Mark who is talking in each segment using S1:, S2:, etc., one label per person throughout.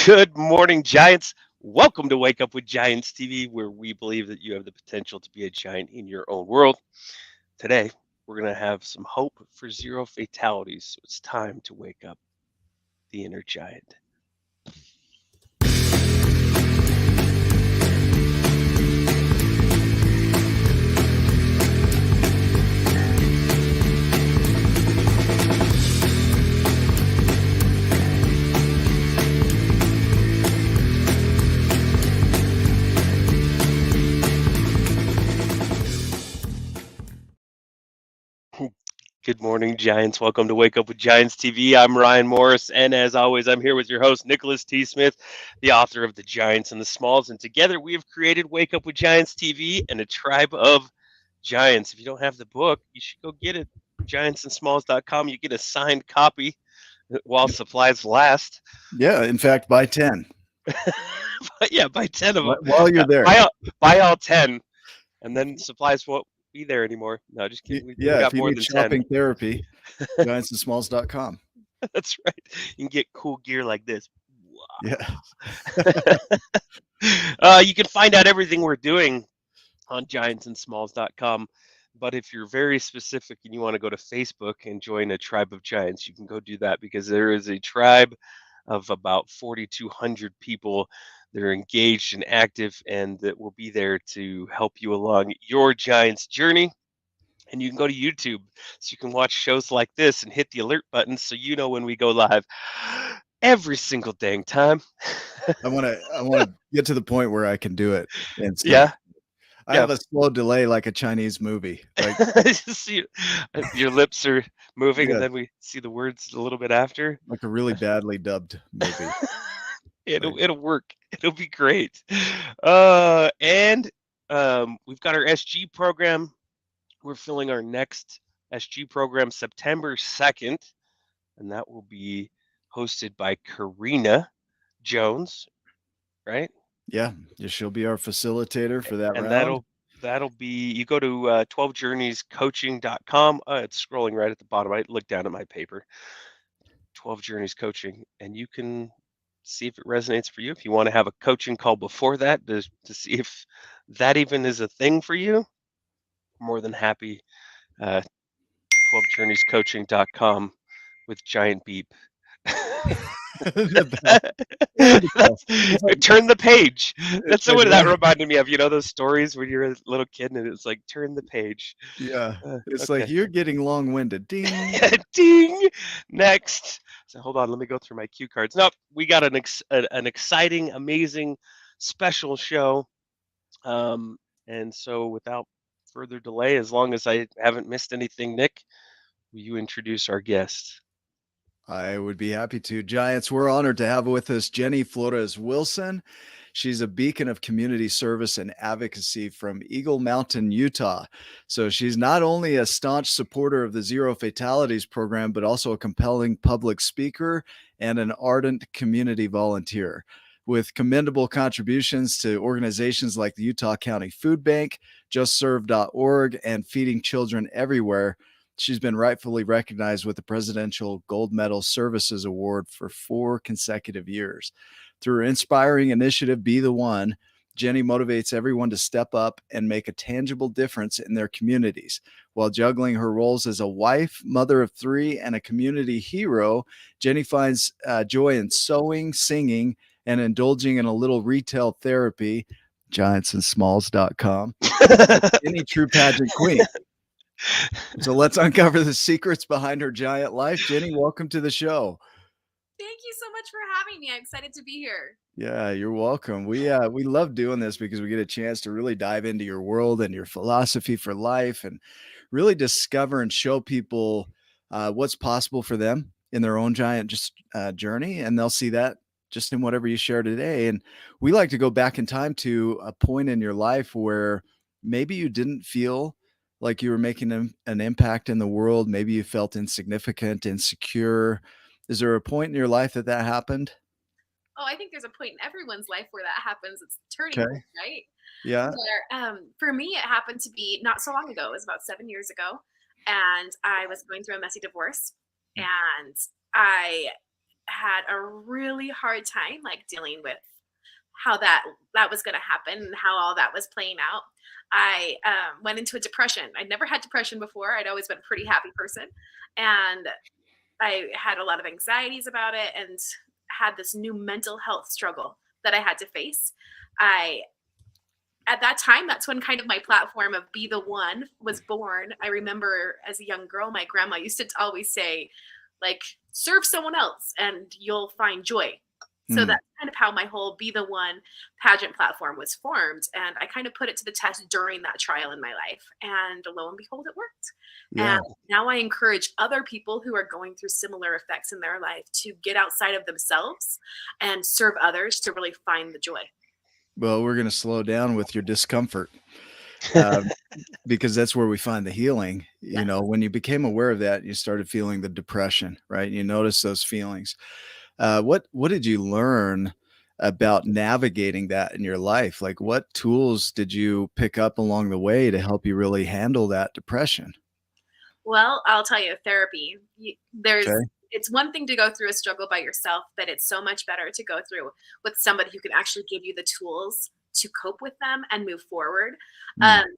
S1: Good morning, Giants. Welcome to Wake Up with Giants TV, where we believe that you have the potential to be a giant in your own world. Today, we're going to have some hope for zero fatalities. So it's time to wake up the inner giant. Good morning, Giants. Welcome to Wake Up with Giants TV. I'm Ryan Morris, and as always, I'm here with your host, Nicholas T. Smith, the author of The Giants and the Smalls. And together we have created Wake Up with Giants TV and a tribe of giants. If you don't have the book, you should go get it. Giantsandsmalls.com. You get a signed copy while supplies last.
S2: Yeah, in fact, buy 10
S1: But yeah, buy 10 of them.
S2: while you're there.
S1: Buy all 10, and then supplies won't be there anymore. No, just kidding. We
S2: Yeah,
S1: got
S2: if you
S1: more
S2: need
S1: than
S2: shopping
S1: 10.
S2: therapy, giantsandsmalls.com.
S1: That's right. You can get cool gear like this.
S2: Yeah.
S1: You can find out everything we're doing on giantsandsmalls.com. But if you're very specific and you want to go to Facebook and join a tribe of giants, you can go do that because there is a tribe of about 4,200 people that are engaged and active and that will be there to help you along your giants journey. And you can go to YouTube so you can watch shows like this and hit the alert button so you know when we go live every single dang time.
S2: I want to get to the point where I can do it instantly.
S1: Yeah.
S2: I have a slow delay like a Chinese movie. Like
S1: See, your lips are moving,
S2: Yeah.
S1: and then we see the words a little bit after.
S2: a really badly dubbed movie.
S1: It'll work. It'll be great. And we've got our SG program. We're filling our next SG program September 2nd, and that will be hosted by Karina Jones, right?
S2: Yeah, she'll be our facilitator for that
S1: And
S2: round.
S1: that'll be, you go to 12journeyscoaching.com. It's scrolling right at the bottom. I look down at my paper, 12 Journeys Coaching, and you can see if it resonates for you. If you want to have a coaching call before that to see if that even is a thing for you, more than happy. 12journeyscoaching.com with giant beep.
S2: The bell.
S1: Turn the page. That's
S2: like
S1: what that reminded me of. You know those stories when you're a little kid and it's like turn the page.
S2: Yeah, it's
S1: Okay.
S2: like you're getting long-winded. Ding.
S1: Ding. Next. So hold on. Let me go through my cue cards. No, we got an exciting, amazing, special show. And so without further delay, as long as I haven't missed anything, Nick, will you introduce our guest?
S2: I would be happy to. Giants, we're honored to have with us Jenny Flores Wilson. She's a beacon of community service and advocacy from Eagle Mountain, Utah. So she's not only a staunch supporter of the Zero Fatalities program, but also a compelling public speaker and an ardent community volunteer. With commendable contributions to organizations like the Utah County Food Bank, JustServe.org, and Feeding Children Everywhere, she's been rightfully recognized with the Presidential Gold Medal Services Award for 4 consecutive years. Through her inspiring initiative, Be the One, Jenny motivates everyone to step up and make a tangible difference in their communities. While juggling her roles as a wife, mother of 3, and a community hero, Jenny finds joy in sewing, singing, and indulging in a little retail therapy. Giantsandsmalls.com. Any true pageant queen. So let's uncover the secrets behind her giant life. Jenny, welcome to the show.
S3: Thank you so much for having me. I'm excited to be here.
S2: Yeah, you're welcome. We love doing this because we get a chance to really dive into your world and your philosophy for life and really discover and show people what's possible for them in their own giant journey. And they'll see that just in whatever you share today. And we like to go back in time to a point in your life where maybe you didn't feel like you were making an impact in the world. Maybe you felt insignificant, insecure. Is there a point in your life that happened?
S3: Oh, I think there's a point in everyone's life where that happens. It's the turning
S2: Okay.
S3: point, right?
S2: Yeah.
S3: Where, for me, it happened to be not so long ago. It was about 7 years ago. And I was going through a messy divorce. And I had a really hard time like dealing with how that was going to happen and how all that was playing out. I went into a depression. I'd never had depression before. I'd always been a pretty happy person, and I had a lot of anxieties about it and had this new mental health struggle that I had to face. At that time, that's when kind of my platform of Be the One was born. I remember as a young girl, my grandma used to always say, like, serve someone else and you'll find joy. So that's kind of how my whole Be the One pageant platform was formed. And I kind of put it to the test during that trial in my life. And lo and behold, it worked.
S2: Yeah.
S3: And now I encourage other people who are going through similar effects in their life to get outside of themselves and serve others to really find the joy.
S2: Well, we're going to slow down with your discomfort because that's where we find the healing.
S3: Yeah.
S2: You know, when you became aware of that, you started feeling the depression, right? You noticed those feelings. What did you learn about navigating that in your life? Like, what tools did you pick up along the way to help you really handle that depression?
S3: Well, I'll tell you, therapy.
S2: Okay.
S3: It's one thing to go through a struggle by yourself, but it's so much better to go through with somebody who can actually give you the tools to cope with them and move forward.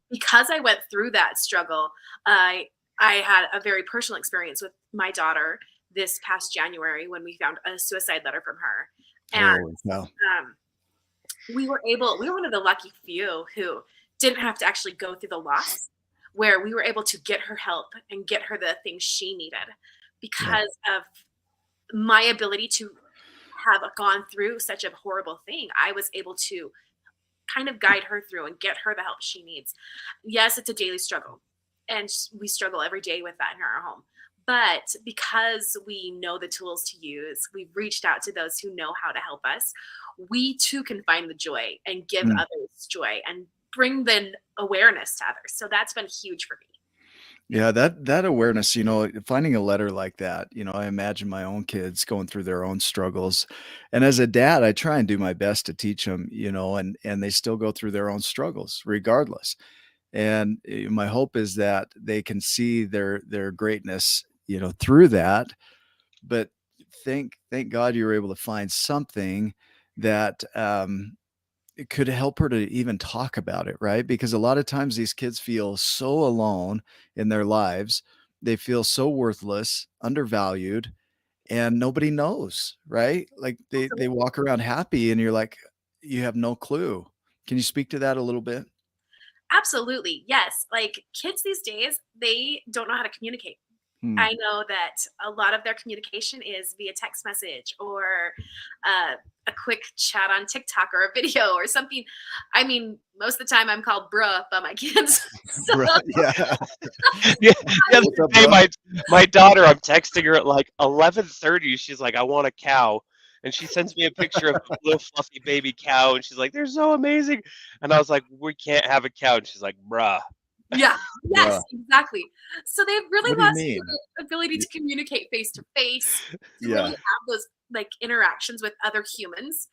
S3: Because I went through that struggle, I had a very personal experience with my daughter this past January when we found a suicide letter from her. And
S2: wow.
S3: we were one of the lucky few who didn't have to actually go through the loss, where we were able to get her help and get her the things she needed because of my ability to have gone through such a horrible thing. I was able to kind of guide her through and get her the help she needs. Yes, it's a daily struggle, and we struggle every day with that in our home. But because we know the tools to use, we've reached out to those who know how to help us. We too can find the joy and give others joy and bring the awareness to others. So that's been huge for me.
S2: Yeah, that awareness, you know, finding a letter like that, you know, I imagine my own kids going through their own struggles. And as a dad, I try and do my best to teach them, you know, and they still go through their own struggles regardless. And my hope is that they can see their greatness, you know, through that. But thank God you were able to find something that it could help her to even talk about it, right? Because a lot of times these kids feel so alone in their lives. They feel so worthless, undervalued, and nobody knows, right? Like they walk around happy and you're like, you have no clue. Can you speak to that a little bit?
S3: Absolutely. Yes. Like kids these days, they don't know how to communicate. I know that a lot of their communication is via text message or a quick chat on TikTok or a video or something. I mean, most of the time I'm called bruh by my kids. So,
S2: Right, yeah.
S1: Yeah, the other day, my daughter, I'm texting her at like 11:30. She's like, I want a cow. And she sends me a picture of a little fluffy baby cow. And she's like, they're so amazing. And I was like, we can't have a cow. And she's like, bruh.
S3: yeah, yes,
S2: Bruh.
S3: exactly. So they've really
S2: What do you
S3: lost
S2: mean?
S3: the ability to communicate face to face, to
S2: Yeah.
S3: really have those like interactions with other humans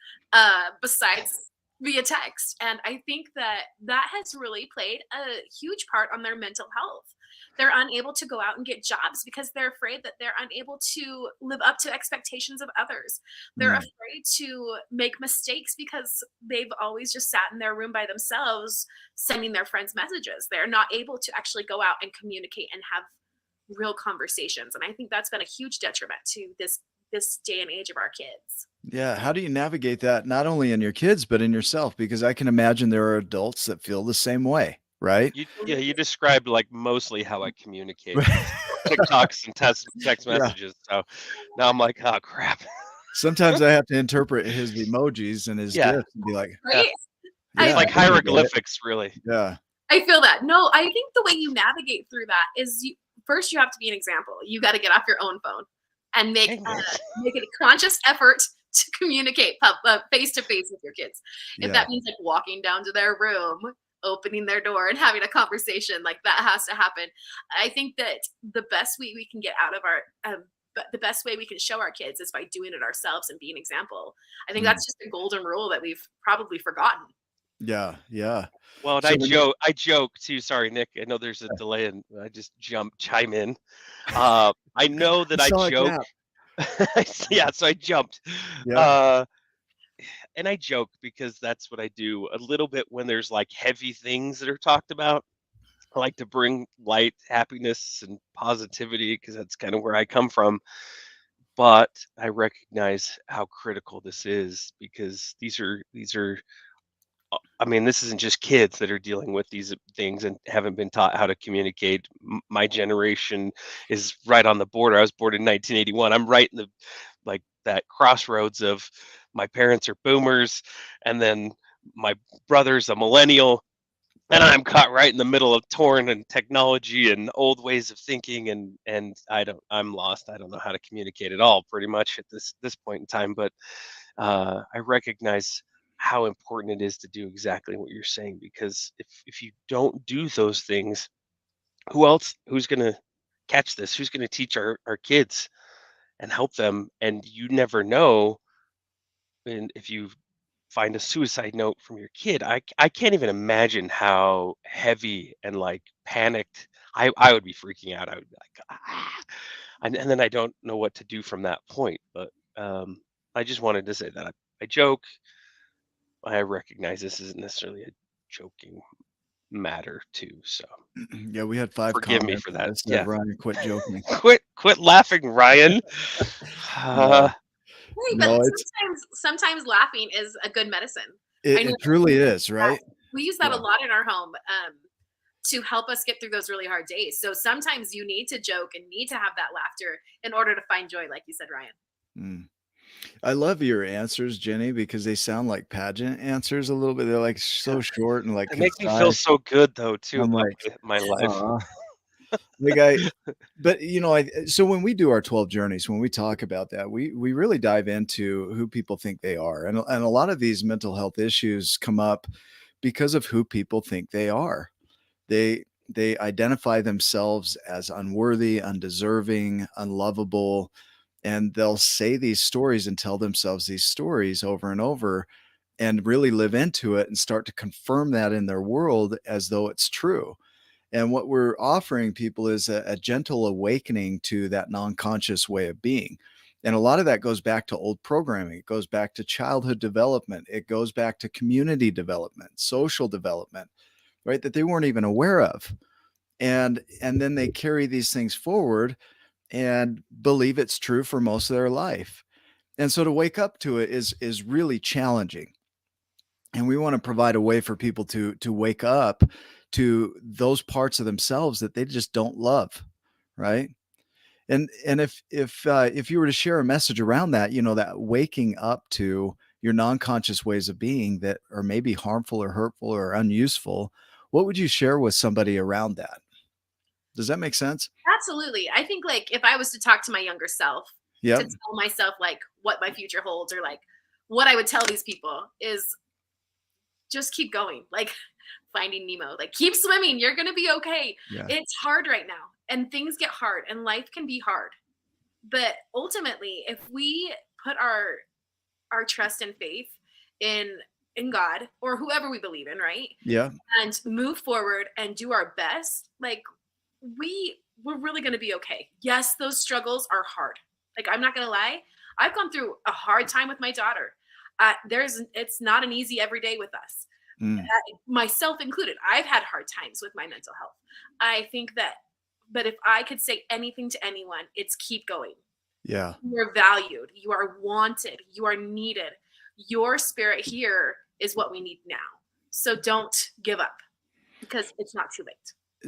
S3: besides via text. And I think that has really played a huge part on their mental health. They're unable to go out and get jobs because they're afraid that they're unable to live up to expectations of others. They're afraid to make mistakes because they've always just sat in their room by themselves sending their friends messages. They're not able to actually go out and communicate and have real conversations. And I think that's been a huge detriment to this day and age of our kids.
S2: Yeah. How do you navigate that, not only in your kids, but in yourself? Because I can imagine there are adults that feel the same way, right?
S1: You described like mostly how I communicate. TikToks and text messages. So now I'm like, oh crap.
S2: Sometimes I have to interpret his emojis and his gifs and be like,
S3: Right?
S1: It's like
S2: I get it.
S1: hieroglyphics, really.
S2: Yeah.
S3: I feel that. No, I think the way you navigate through that is first you have to be an example. You got to get off your own phone and make a conscious effort to communicate face to face with your kids. If that means like walking down to their room, opening their door and having a conversation, like that has to happen. I think that the best way we can get out of our the best way we can show our kids is by doing it ourselves and being an example. I think that's just a golden rule that we've probably forgotten.
S2: Yeah. Yeah.
S1: Well, and I joke too. Sorry, Nick. I know there's a delay, and I just chime in. I know that I
S2: Sound like
S1: joke.
S2: that.
S1: Yeah, so I jumped.
S2: Yeah.
S1: Uh, and I joke because that's what I do a little bit when there's like heavy things that are talked about. I like to bring light, happiness, and positivity because that's kind of where I come from. But I recognize how critical this is because these are I mean, this isn't just kids that are dealing with these things and haven't been taught how to communicate. My generation is right on the border. I was born in 1981. I'm right in the like that crossroads of my parents are boomers, and then my brother's a millennial, and I'm caught right in the middle of torn and technology and old ways of thinking, and I'm lost. I don't know how to communicate at all, pretty much at this point in time. But I recognize how important it is to do exactly what you're saying because if you don't do those things, who's going to catch this? Who's going to teach our kids and help them? And you never know. And if you find a suicide note from your kid, I can't even imagine how heavy and like panicked I would be freaking out. I would be like, ah, and then I don't know what to do from that point. But I just wanted to say that I joke. I recognize this isn't necessarily a joking matter too. So
S2: Yeah, we had 5
S1: forgive me
S2: comments
S1: for that.
S2: that said,
S1: Yeah.
S2: "Ryan, quit joking."
S1: Quit laughing, Ryan.
S2: No,
S3: Hey, but
S2: no, it's
S3: sometimes laughing is a good medicine. I
S2: it
S3: know
S2: it truly is,
S3: that
S2: right?
S3: we use that a
S2: Yeah.
S3: lot in our home to help us get through those really hard days. So sometimes you need to joke and need to have that laughter in order to find joy, like you said, Ryan.
S2: Mm. I love your answers, Jenny, because they sound like pageant answers a little bit. They're like so
S1: Yeah.
S2: short and like
S1: They make me feel
S2: concise.
S1: so good though too
S2: I'm
S1: about
S2: like,
S1: my life.
S2: aw. Like I but so when we do our 12 journeys, when we talk about that, we really dive into who people think they are. And a lot of these mental health issues come up because of who people think they are. They identify themselves as unworthy, undeserving, unlovable, and they'll say these stories and tell themselves these stories over and over and really live into it and start to confirm that in their world as though it's true. And what we're offering people is a gentle awakening to that non-conscious way of being. And a lot of that goes back to old programming. It goes back to childhood development. It goes back to community development, social development, right? That they weren't even aware of. And then they carry these things forward and believe it's true for most of their life. And so to wake up to it is really challenging. And we want to provide a way for people to wake up to those parts of themselves that they just don't love, right? And if you were to share a message around that, that waking up to your non-conscious ways of being that are maybe harmful or hurtful or unuseful, what would you share with somebody around that? Does that make sense?
S3: Absolutely. I think like if I was to talk to my younger self to
S2: Yep.
S3: tell myself like what my future holds or like what I would tell these people is just keep going. Like finding Nemo, like keep swimming. You're going to be okay.
S2: Yeah.
S3: It's hard right now and things get hard and life can be hard. But ultimately, if we put our trust and faith in God or whoever we believe in, right?
S2: Yeah.
S3: And move forward and do our best, like we're really going to be okay. Yes, those struggles are hard. Like I'm not going to lie, I've gone through a hard time with my daughter. It's not an easy every day with us, myself included. I've had hard times with my mental health. I think that, but if I could say anything to anyone, it's keep going.
S2: Yeah.
S3: You're valued. You are wanted. You are needed. Your spirit here is what we need now. So don't give up because it's not too late.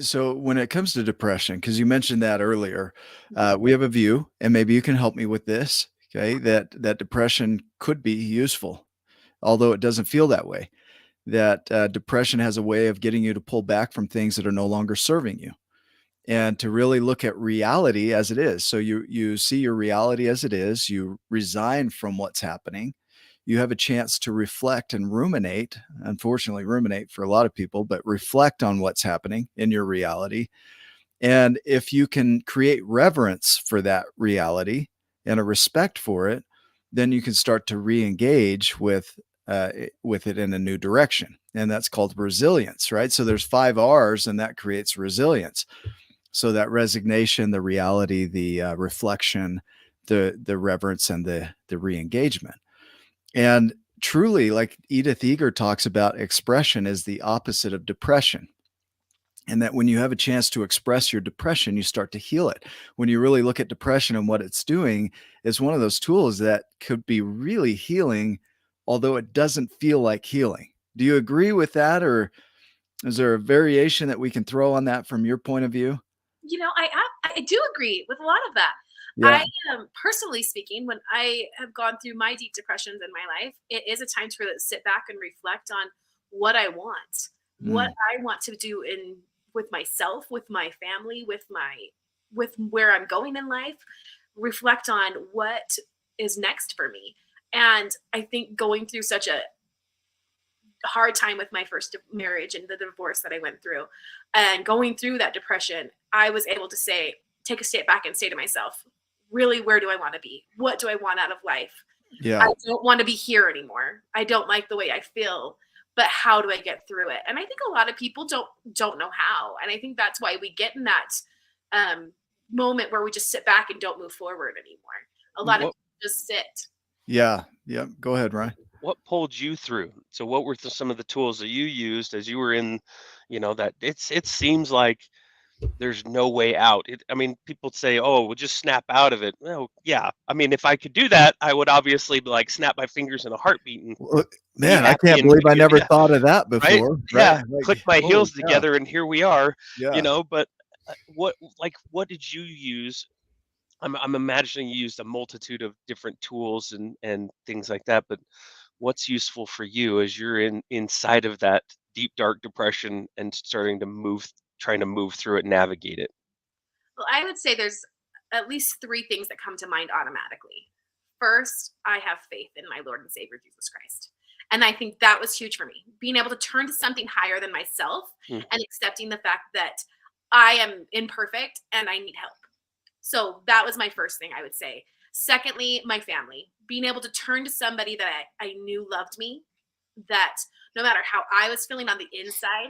S2: So when it comes to depression, because you mentioned that earlier, we have a view, and maybe you can help me with this, okay, that depression could be useful, although it doesn't feel that way. That depression has a way of getting you to pull back from things that are no longer serving you and to really look at reality as it is. So you see your reality as it is, you resign from what's happening. You have a chance to reflect and ruminate, unfortunately ruminate for a lot of people, but reflect on what's happening in your reality. And if you can create reverence for that reality and a respect for it, then you can start to re-engage with it in a new direction. And that's called resilience, right? So there's 5 R's and that creates resilience. So that resignation, the reality, the reflection, the reverence and the re-engagement. And truly, like Edith Eger talks about, expression is the opposite of depression. And that when you have a chance to express your depression, you start to heal it. When you really look at depression and what it's doing, is one of those tools that could be really healing, although it doesn't feel like healing. Do you agree with that? Or is there a variation that we can throw on that from your point of view?
S3: I do agree with a lot of that.
S2: Yeah.
S3: I personally speaking, when I have gone through my deep depressions in my life, it is a time to really sit back and reflect on what I want, what I want to do with myself, with my family, with where I'm going in life, reflect on what is next for me. And I think going through such a hard time with my first marriage and the divorce that I went through, and going through that depression, I was able to take a step back and say to myself, really, where do I want to be? What do I want out of life?
S2: Yeah.
S3: I don't want to be here anymore. I don't like the way I feel, but how do I get through it? And I think a lot of people don't know how. And I think that's why we get in that moment where we just sit back and don't move forward anymore. A lot of people just sit.
S2: Yeah. Yeah. Go ahead, Ryan.
S1: What pulled you through? So what were some of the tools that you used as you were in, that it seems like there's no way out. I mean, people say, oh, we'll just snap out of it. Well, yeah. I mean, if I could do that, I would obviously be like snap my fingers in a heartbeat. And
S2: man, I can't believe I never thought of that before.
S1: Right? Yeah. Like, click my heels together and here we are, but what did you use? I'm imagining you used a multitude of different tools and things like that, but what's useful for you as you're inside of that deep, dark depression and trying to move through it, navigate it?
S3: Well, I would say there's at least 3 things that come to mind automatically. First, I have faith in my Lord and Savior, Jesus Christ. And I think that was huge for me, being able to turn to something higher than myself and accepting the fact that I am imperfect and I need help. So that was my first thing I would say. Secondly, my family, being able to turn to somebody that I knew loved me, that no matter how I was feeling on the inside,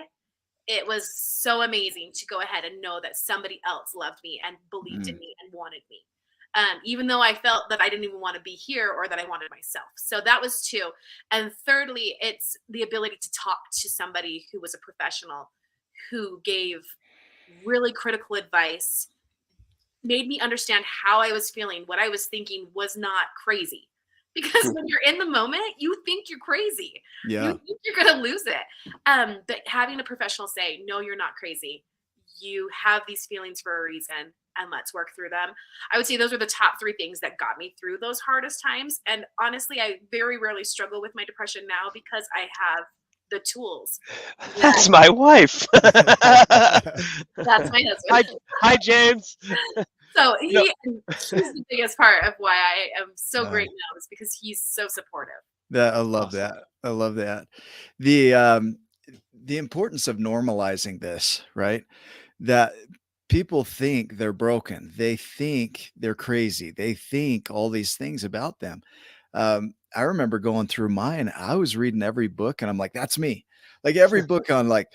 S3: it was so amazing to go ahead and know that somebody else loved me and believed in me and wanted me. Even though I felt that I didn't even want to be here or that I wanted myself. So that was 2. And thirdly, it's the ability to talk to somebody who was a professional, who gave really critical advice, made me understand how I was feeling, what I was thinking was not crazy. Because when you're in the moment, you think you're crazy.
S2: Yeah.
S3: You think you're going to lose it. But having a professional say, no, you're not crazy. You have these feelings for a reason, and let's work through them. I would say those are the top 3 things that got me through those hardest times. And honestly, I very rarely struggle with my depression now because I have the tools.
S1: That's my wife.
S3: That's my husband.
S1: Hi, James.
S3: So he's the biggest part of why I am so great now, is because he's so supportive.
S2: I love that. I love that. The importance of normalizing this, right? That people think they're broken. They think they're crazy. They think all these things about them. I remember going through mine. I was reading every book and I'm like, that's me. Like every book on like,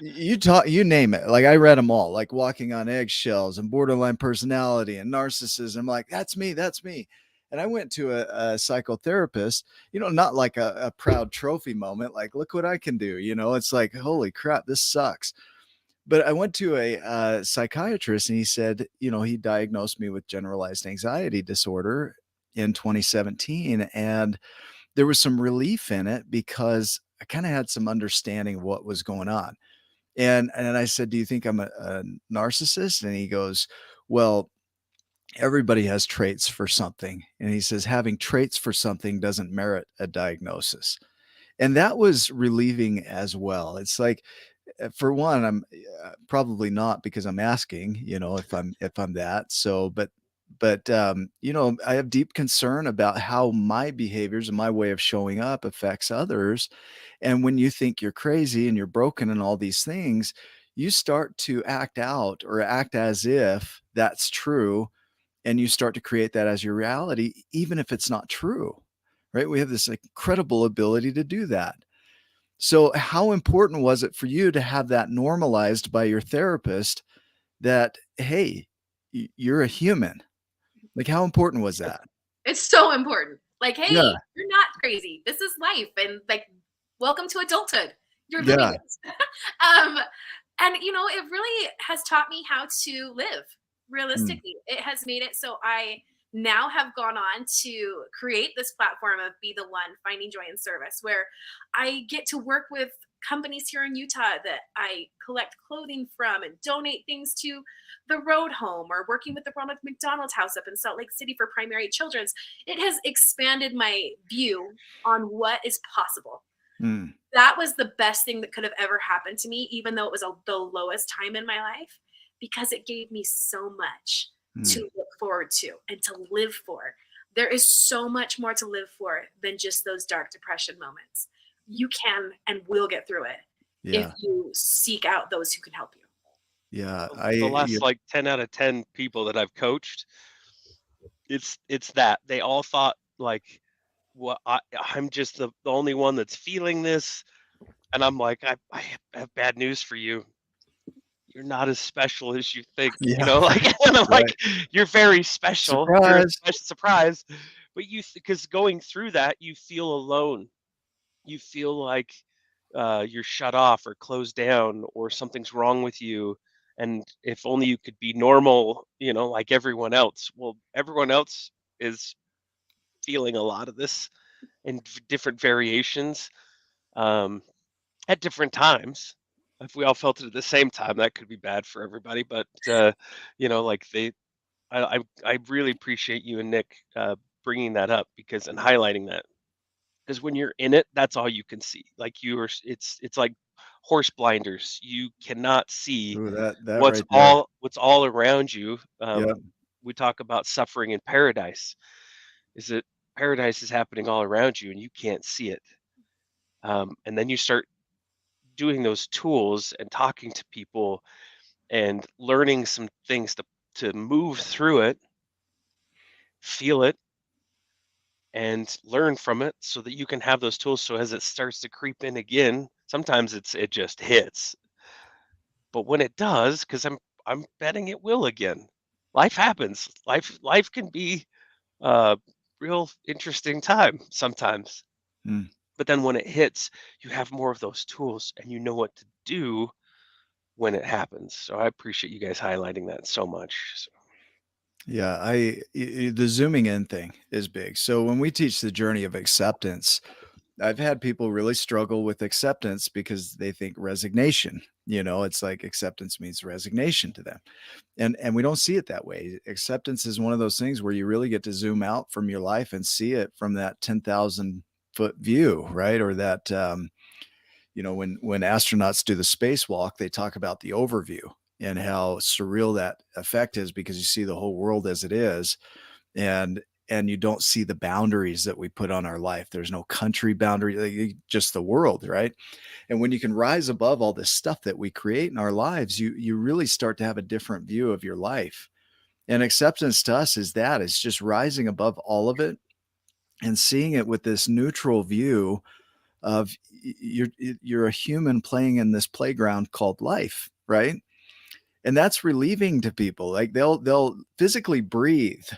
S2: you name it. Like I read them all, like Walking on Eggshells and Borderline Personality and Narcissism. I'm like, that's me. That's me. And I went to a psychotherapist, not like a proud trophy moment. Like, look what I can do. It's like, holy crap, this sucks. But I went to a psychiatrist and he said, he diagnosed me with generalized anxiety disorder in 2017. And there was some relief in it because I kind of had some understanding of what was going on. And I said, do you think I'm a narcissist? And he goes, well, everybody has traits for something. And he says, having traits for something doesn't merit a diagnosis. And that was relieving as well. It's like, for one, I'm probably not, because I'm asking, if I'm that. So, but I have deep concern about how my behaviors and my way of showing up affects others. And when you think you're crazy and you're broken and all these things, you start to act out or act as if that's true. And you start to create that as your reality, even if it's not true, right? We have this incredible ability to do that. So how important was it for you to have that normalized by your therapist, that, hey, you're a human, Like, how important was that?
S3: It's so important. Like, hey,
S2: Yeah.
S3: you're not crazy. This is life. And like, welcome to adulthood. You're living
S2: Yeah.
S3: it. And it really has taught me how to live realistically. It has made it so I now have gone on to create this platform of Be the One, Finding Joy in Service, where I get to work with companies here in Utah that I collect clothing from and donate things to the Road Home, or working with the Ronald McDonald House up in Salt Lake City for primary children's. It has expanded my view on what is possible. That was the best thing that could have ever happened to me, even though it was the lowest time in my life, because it gave me so much to look forward to and to live for. There is so much more to live for than just those dark depression moments. You can and will get through it if you seek out those who can help you.
S2: Yeah.
S1: The last like 10 out of 10 people that I've coached, it's that they all thought like, well, I'm just the only one that's feeling this. And I'm like, I have bad news for you. You're not as special as you think, like, and I'm like, you're very special.
S2: Surprise.
S1: You're a special surprise. But because going through that, you feel alone. You feel like you're shut off or closed down or something's wrong with you. And if only you could be normal, like everyone else. Well, everyone else is feeling a lot of this in different variations at different times. If we all felt it at the same time, that could be bad for everybody. But like I really appreciate you and Nick bringing that up and highlighting that, because when you're in it, that's all you can see. Like it's like horse blinders. You cannot see what's
S2: right there.
S1: what's all around you.
S2: Yeah.
S1: We talk about suffering in paradise. Paradise is happening all around you and you can't see it. And then you start doing those tools and talking to people and learning some things to move through it, feel it, and learn from it so that you can have those tools. So as it starts to creep in again, sometimes it just hits. But when it does, because I'm betting it will again. Life happens. Life can be a real interesting time sometimes. But then when it hits, you have more of those tools and you know what to do when it happens. So I appreciate you guys highlighting that so much.
S2: Yeah, the zooming in thing is big. So when we teach the journey of acceptance, I've had people really struggle with acceptance because they think resignation, it's like acceptance means resignation to them. And we don't see it that way. Acceptance is one of those things where you really get to zoom out from your life and see it from that 10,000 foot view, right? Or that, when astronauts do the spacewalk, they talk about the overview and how surreal that effect is, because you see the whole world as it is. And you don't see the boundaries that we put on our life. There's no country boundary, just the world, right? And when you can rise above all this stuff that we create in our lives, you really start to have a different view of your life. And acceptance to us is that. It's just rising above all of it and seeing it with this neutral view of you're a human playing in this playground called life, right? And that's relieving to people. Like they'll physically breathe,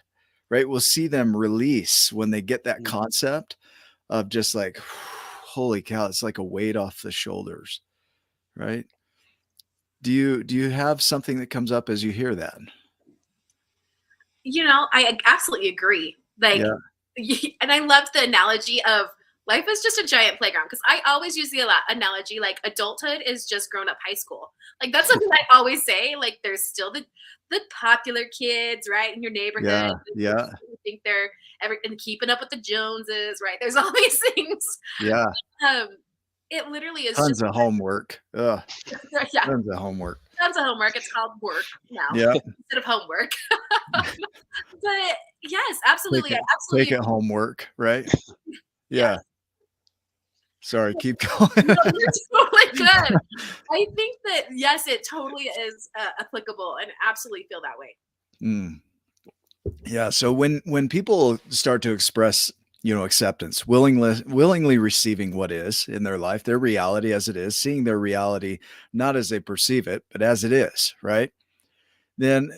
S2: right? We'll see them release when they get that concept of just like, holy cow, it's like a weight off the shoulders, right? Do you have something that comes up as you hear that?
S3: I absolutely agree. Like, and I loved the analogy of life is just a giant playground, because I always use the analogy like adulthood is just grown up high school. Like that's something I always say. Like there's still the popular kids, right, in your neighborhood.
S2: Yeah.
S3: You think they're and keeping up with the Joneses, right? There's all these things.
S2: Yeah.
S3: It literally is
S2: tons of homework.
S3: Yeah.
S2: Tons of homework.
S3: Tons of homework. It's called work now instead of homework. But yes, absolutely.
S2: Take it homework, right? Yeah. Sorry, keep going.
S3: No, you're totally good. I think that, yes, it totally is applicable, and absolutely feel that way.
S2: Yeah. So when people start to express, acceptance, willingly receiving what is in their life, their reality as it is, seeing their reality not as they perceive it, but as it is, right? Then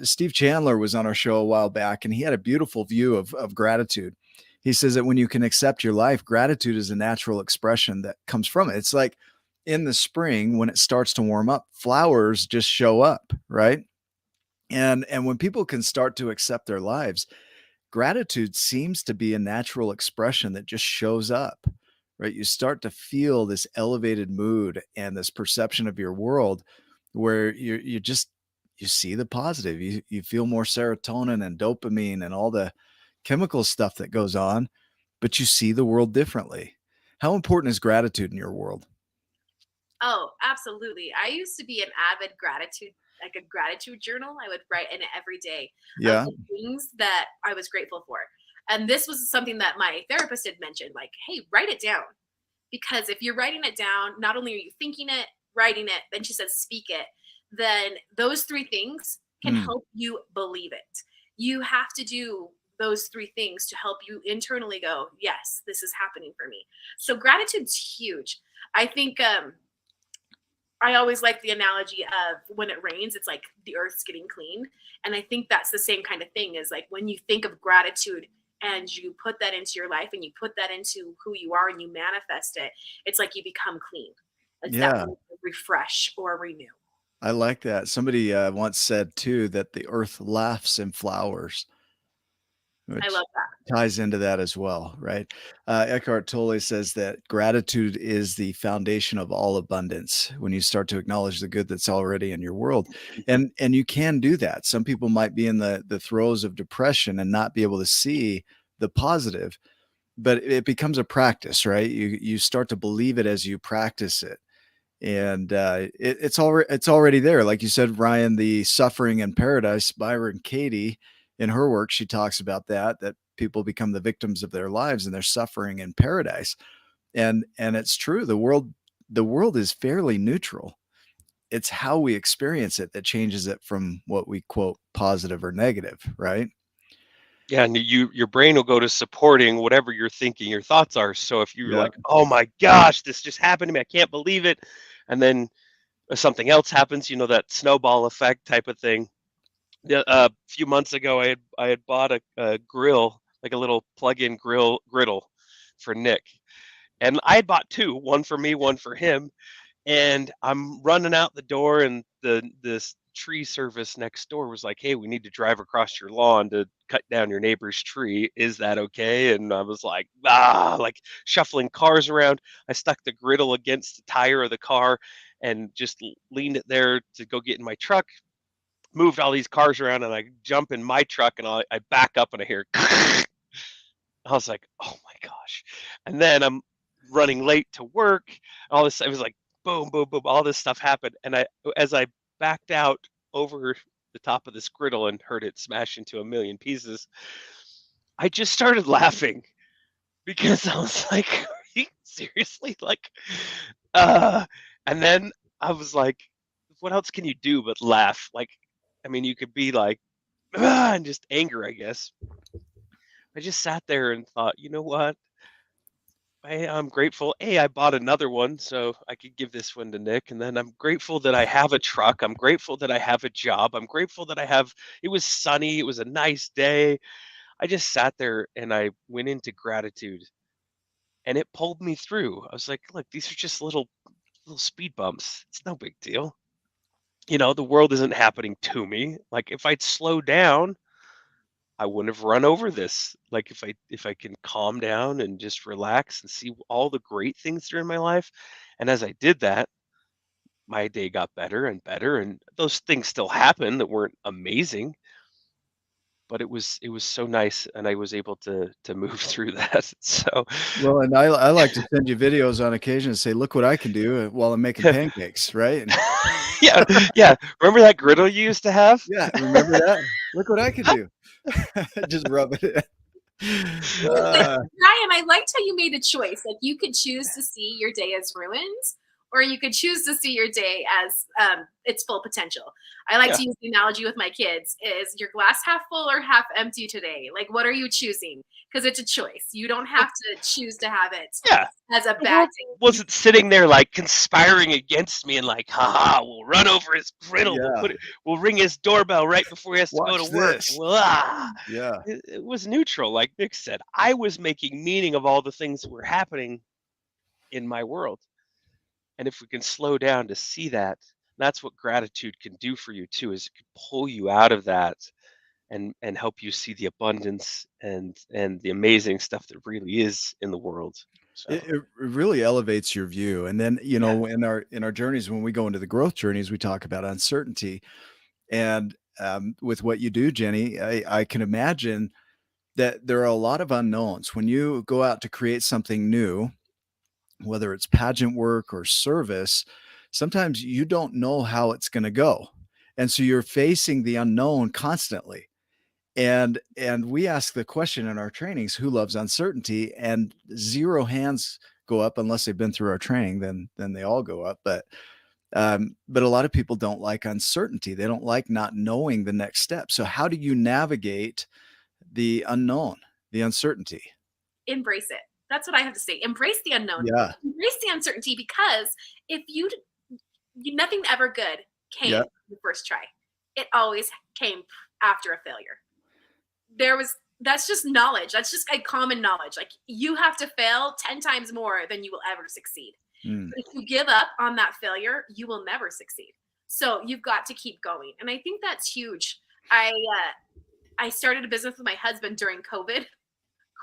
S2: Steve Chandler was on our show a while back, and he had a beautiful view of gratitude. He says that when you can accept your life, gratitude is a natural expression that comes from it. It's like in the spring when it starts to warm up, flowers just show up, right? And when people can start to accept their lives, gratitude seems to be a natural expression that just shows up, right? You start to feel this elevated mood and this perception of your world where you just you see the positive. You feel more serotonin and dopamine and all the chemical stuff that goes on, but you see the world differently. How important is gratitude in your world?
S3: Oh, absolutely. I used to be an avid gratitude, like a gratitude journal. I would write in it every day of
S2: Yeah.
S3: the things that I was grateful for. And this was something that my therapist had mentioned, like, hey, write it down. Because if you're writing it down, not only are you thinking it, writing it, then she says speak it, then those three things can
S2: Mm.
S3: help you believe it. You have to do those three things to help you internally go, yes, this is happening for me. So gratitude's huge. I think I always like the analogy of when it rains, it's like the earth's getting clean. And I think that's the same kind of thing, is like when you think of gratitude and you put that into your life and you put that into who you are and you manifest it, it's like you become clean. It's
S2: Yeah,
S3: that refresh or renew.
S2: I like that. Somebody once said too that the earth laughs in flowers,
S3: I
S2: which
S3: love that.
S2: ties into that as well, right? Eckhart Tolle says that gratitude is the foundation of all abundance. When you start to acknowledge the good that's already in your world, and you can do that. Some people might be in the throes of depression and not be able to see the positive, but it becomes a practice, right? You start to believe it as you practice it, and it's already there. Like you said, Ryan, the suffering in paradise. Byron Katie, in her work, she talks about that people become the victims of their lives and they're suffering in paradise. And it's true. The world is fairly neutral. It's how we experience it that changes it from what we quote positive or negative, right?
S1: Yeah, and your brain will go to supporting whatever you're thinking your thoughts are. So if you're
S2: Yeah.
S1: like, "Oh my gosh, this just happened to me. I can't believe it." And then something else happens, that snowball effect type of thing. Yeah, a few months ago I had bought a grill, like a little plug-in griddle for Nick. And I had bought two, one for me, one for him. And I'm running out the door, and this tree service next door was like, "Hey, we need to drive across your lawn to cut down your neighbor's tree. Is that okay?" And I was like, like shuffling cars around. I stuck the griddle against the tire of the car and just leaned it there to go get in my truck. Moved all these cars around, and I jump in my truck, and I back up, and I hear. I was like, "Oh my gosh!" And then I'm running late to work. All this, it was like boom, boom, boom. All this stuff happened, and as I backed out over the top of this griddle and heard it smash into a million pieces, I just started laughing because I was like, "Are you seriously?" Like, uh, and then I was like, "What else can you do but laugh?" Like, I mean, you could be like, and just anger, I guess. I just sat there and thought, you know what? I'm grateful. I bought another one so I could give this one to Nick. And then I'm grateful that I have a truck. I'm grateful that I have a job. I'm grateful that it was sunny. It was a nice day. I just sat there and I went into gratitude, and it pulled me through. I was like, look, these are just little speed bumps. It's no big deal. The world isn't happening to me. Like if I'd slow down, I wouldn't have run over this. Like if I can calm down and just relax and see all the great things that are in my life. And as I did that, my day got better and better. And those things still happen that weren't amazing, but it was so nice, and I was able to move through that. So
S2: Well, and I like to send you videos on occasion and say, look what I can do while I'm making pancakes, right? And
S1: yeah, yeah. Remember that griddle you used to have?
S2: yeah, remember that? Look what I can do. Just rub it in.
S3: Ryan, I liked how you made a choice. Like you could choose to see your day as ruined, or you could choose to see your day as its full potential. I like to use the analogy with my kids: is your glass half full or half empty today? Like, what are you choosing? Because it's a choice. You don't have to choose to have it as a bad thing.
S1: Wasn't sitting there like conspiring against me and like, haha, we'll run over his griddle, we'll ring his doorbell right before he has to go to work. It was neutral, like Nick said. I was making meaning of all the things that were happening in my world. And if we can slow down to see that, that's what gratitude can do for you too, is it can pull you out of that and help you see the abundance and the amazing stuff that really is in the world. So.
S2: It really elevates your view. And then, you know, in our journeys, when we go into the growth journeys, we talk about uncertainty. And with what you do, Jenny, I can imagine that there are a lot of unknowns. When you go out to create something new, whether it's pageant work or service, sometimes you don't know how it's going to go. And so you're facing the unknown constantly. And we ask the question in our trainings, who loves uncertainty? And 0 hands go up unless they've been through our training, then they all go up. But a lot of people don't like uncertainty. They don't like not knowing the next step. So how do you navigate the unknown, the uncertainty?
S3: Embrace it. That's what I have to say. Embrace the unknown.
S2: Yeah.
S3: Embrace the uncertainty, because if you nothing ever good came the first try. It always came after a failure. That's just knowledge. That's just a common knowledge. Like, you have to fail 10 times more than you will ever succeed. But if you give up on that failure, you will never succeed. So you've got to keep going. And I think that's huge. I started a business with my husband during COVID.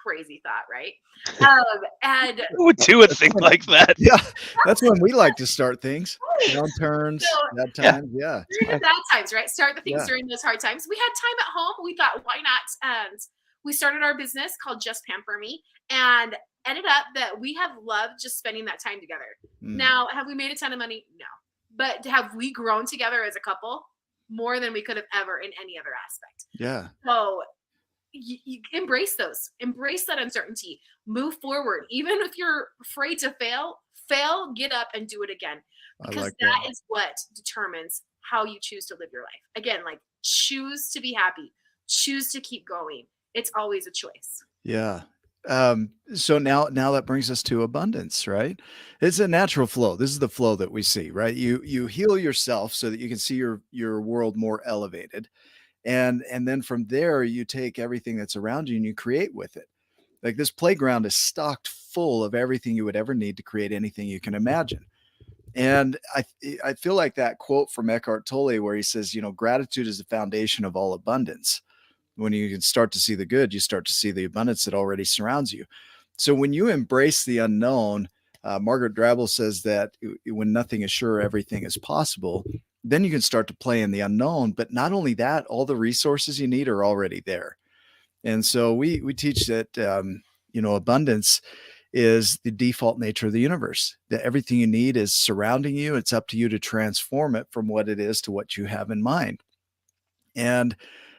S3: Crazy thought, right? And
S1: who would do a thing like that?
S2: Yeah, that's when we like to start things. Downturns, bad times,
S3: during the bad times, right? Start the things during those hard times. We had time at home. We thought, why not? And we started our business called Just Pamper Me, and ended up that we have loved just spending that time together. Now, have we made a ton of money? No. But have we grown together as a couple? More than we could have ever in any other aspect.
S2: Yeah.
S3: So you embrace that uncertainty, move forward. Even if you're afraid to fail, get up and do it again, because that is what determines how you choose to live your life. Again, like, choose to be happy, choose to keep going. It's always a choice.
S2: Yeah. So now that brings us to abundance, right? It's a natural flow. This is the flow that we see, right? You heal yourself so that you can see your world more elevated. And then from there, you take everything that's around you and you create with it. Like, this playground is stocked full of everything you would ever need to create anything you can imagine. And I feel like that quote from Eckhart Tolle, where he says, you know, gratitude is the foundation of all abundance. When you can start to see the good, you start to see the abundance that already surrounds you. So when you embrace the unknown, Margaret Drabble says that when nothing is sure, everything is possible. Then you can start to play in the unknown. But not only that, all the resources you need are already there. And so we teach that, you know, abundance is the default nature of the universe, that everything you need is surrounding you. It's up to you to transform it from what it is to what you have in mind. And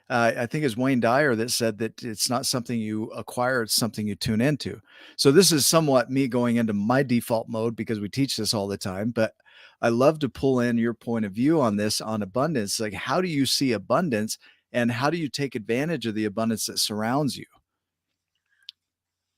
S2: I think it's Wayne Dyer that said that it's not something you acquire, it's something you tune into. So this is somewhat me going into my default mode, because we teach this all the time, but I love to pull in your point of view on this, on abundance. Like, how do you see abundance, and how do you take advantage of the abundance that surrounds you?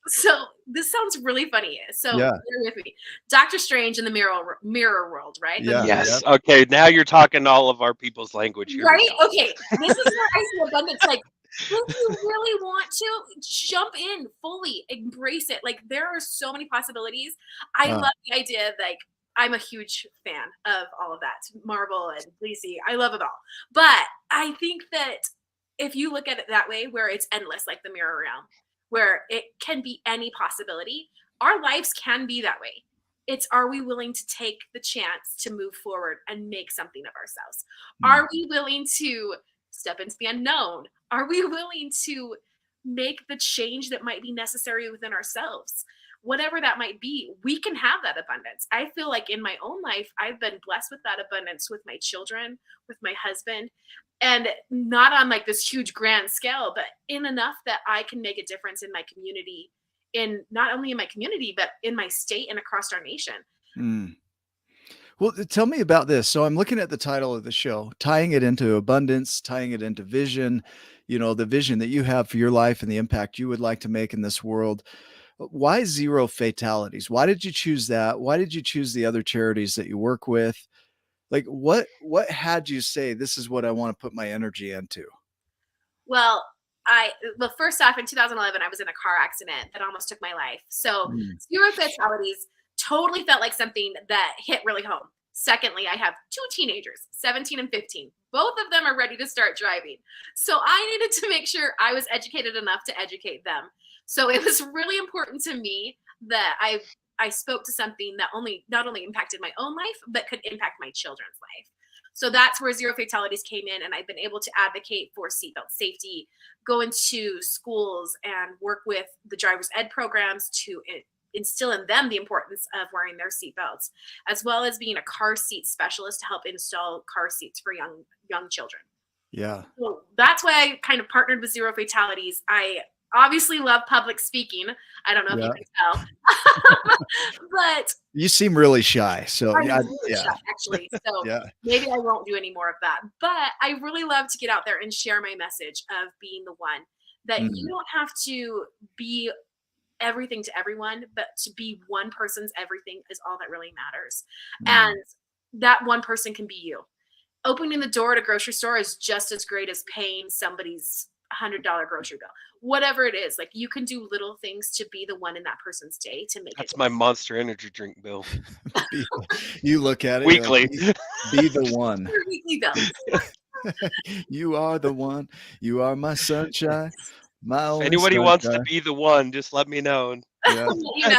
S3: So this sounds really funny. So bear with me. Doctor Strange in the mirror world, right?
S1: Yes. Okay. Now you're talking all of our people's language here.
S3: Right? Okay. This is where I see abundance. Like, if you really want to, jump in fully, embrace it. Like, there are so many possibilities. I love the idea. Like, I'm a huge fan of all of that. Marvel and DC. I love it all. But I think that if you look at it that way, where it's endless, like the mirror realm, where it can be any possibility, our lives can be that way. It's, are we willing to take the chance to move forward and make something of ourselves? Are we willing to step into the unknown? Are we willing to make the change that might be necessary within ourselves? Whatever that might be, we can have that abundance. I feel like in my own life, I've been blessed with that abundance with my children, with my husband, and not on like this huge grand scale, but in enough that I can make a difference in my community, in not only in my community, but in my state and across our nation.
S2: Well, tell me about this. So I'm looking at the title of the show, tying it into abundance, tying it into vision, the vision that you have for your life and the impact you would like to make in this world. Why Zero Fatalities? Why did you choose that? Why did you choose the other charities that you work with? Like what had you say this is what I want to put my energy into?
S3: Well, first off, in 2011, I was in a car accident that almost took my life. So
S2: Mm,
S3: Zero Fatalities totally felt like something that hit really home. Secondly, I have two teenagers, 17 and 15. Both of them are ready to start driving. So I needed to make sure I was educated enough to educate them. So it was really important to me that I spoke to something that not only impacted my own life, but could impact my children's life. So that's where Zero Fatalities came in, and I've been able to advocate for seatbelt safety, go into schools and work with the driver's ed programs to instill in them the importance of wearing their seatbelts, as well as being a car seat specialist to help install car seats for young children.
S2: yeah.
S3: So that's why I kind of partnered with Zero Fatalities. I obviously love public speaking. I don't know if you
S2: Yeah.
S3: can tell, but
S2: You seem really shy. So
S3: I'm
S2: yeah,
S3: really
S2: yeah,
S3: shy, actually. So
S2: yeah.
S3: maybe I won't do any more of that. But I really love to get out there and share my message of being the one that you
S2: Mm,
S3: don't have to be everything to everyone, but to be one person's everything is all that really matters.
S2: mm.
S3: And that one person can be you. Opening the door at a grocery store is just as great as paying somebody's $100 grocery bill. Whatever it is, like you can do little things to be the one in that person's day to make it
S1: That's my Monster Energy drink bill
S2: Be- you look at it, you're like,
S1: weekly.
S2: be the one.
S3: your weekly bill.
S2: You are the one. You are my sunshine, my
S1: If
S2: only
S1: anybody wants to
S2: sunshine.
S1: be the one, just let me know. And
S2: Yeah.
S3: You know,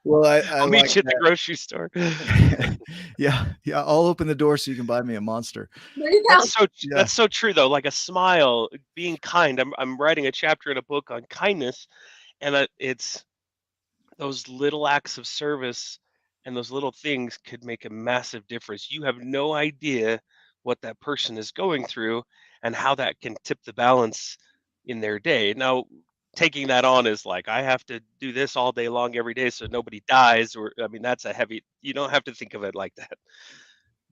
S2: Well, I
S1: I'll
S2: like
S1: meet you at the
S2: that.
S1: grocery store.
S2: Yeah, yeah. I'll open the door so you can buy me a monster.
S3: there you go.
S2: Yeah.
S1: That's so true though. Like a smile, being kind. I'm writing a chapter in a book on kindness, and it's those little acts of service and those little things could make a massive difference. You have no idea what that person is going through and how that can tip the balance in their day. Now, taking that on is like, I have to do this all day long every day so nobody dies, or I mean, that's a heavy, you don't have to think of it like that.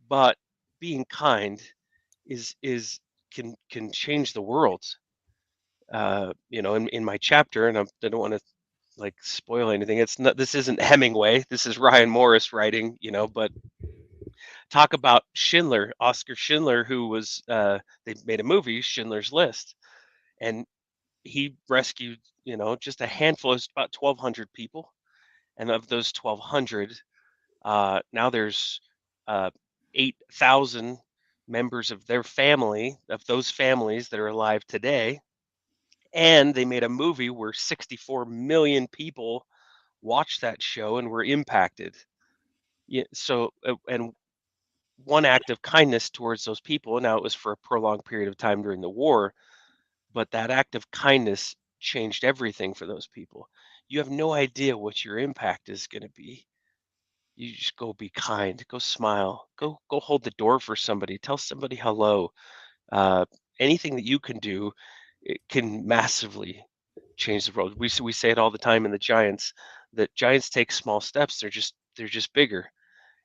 S1: But being kind can change the world. In my chapter, and I don't want to like spoil anything. It's not. This isn't Hemingway. This is Ryan Morris writing. But talk about Schindler, Oscar Schindler, who was. They made a movie, Schindler's List, and he rescued. Just a handful, of about 1,200 people, and of those 1,200, now there's 8,000 members of their family, of those families that are alive today. And they made a movie where 64 million people watched that show and were impacted. Yeah, so and one act of kindness towards those people. Now it was for a prolonged period of time during the war, but that act of kindness changed everything for those people. You have no idea what your impact is going to be. You just go be kind, go smile, go hold the door for somebody, tell somebody hello. Uh, Anything that you can do, it can massively change the world. We say it all the time in the Giants that giants take small steps. They're just bigger,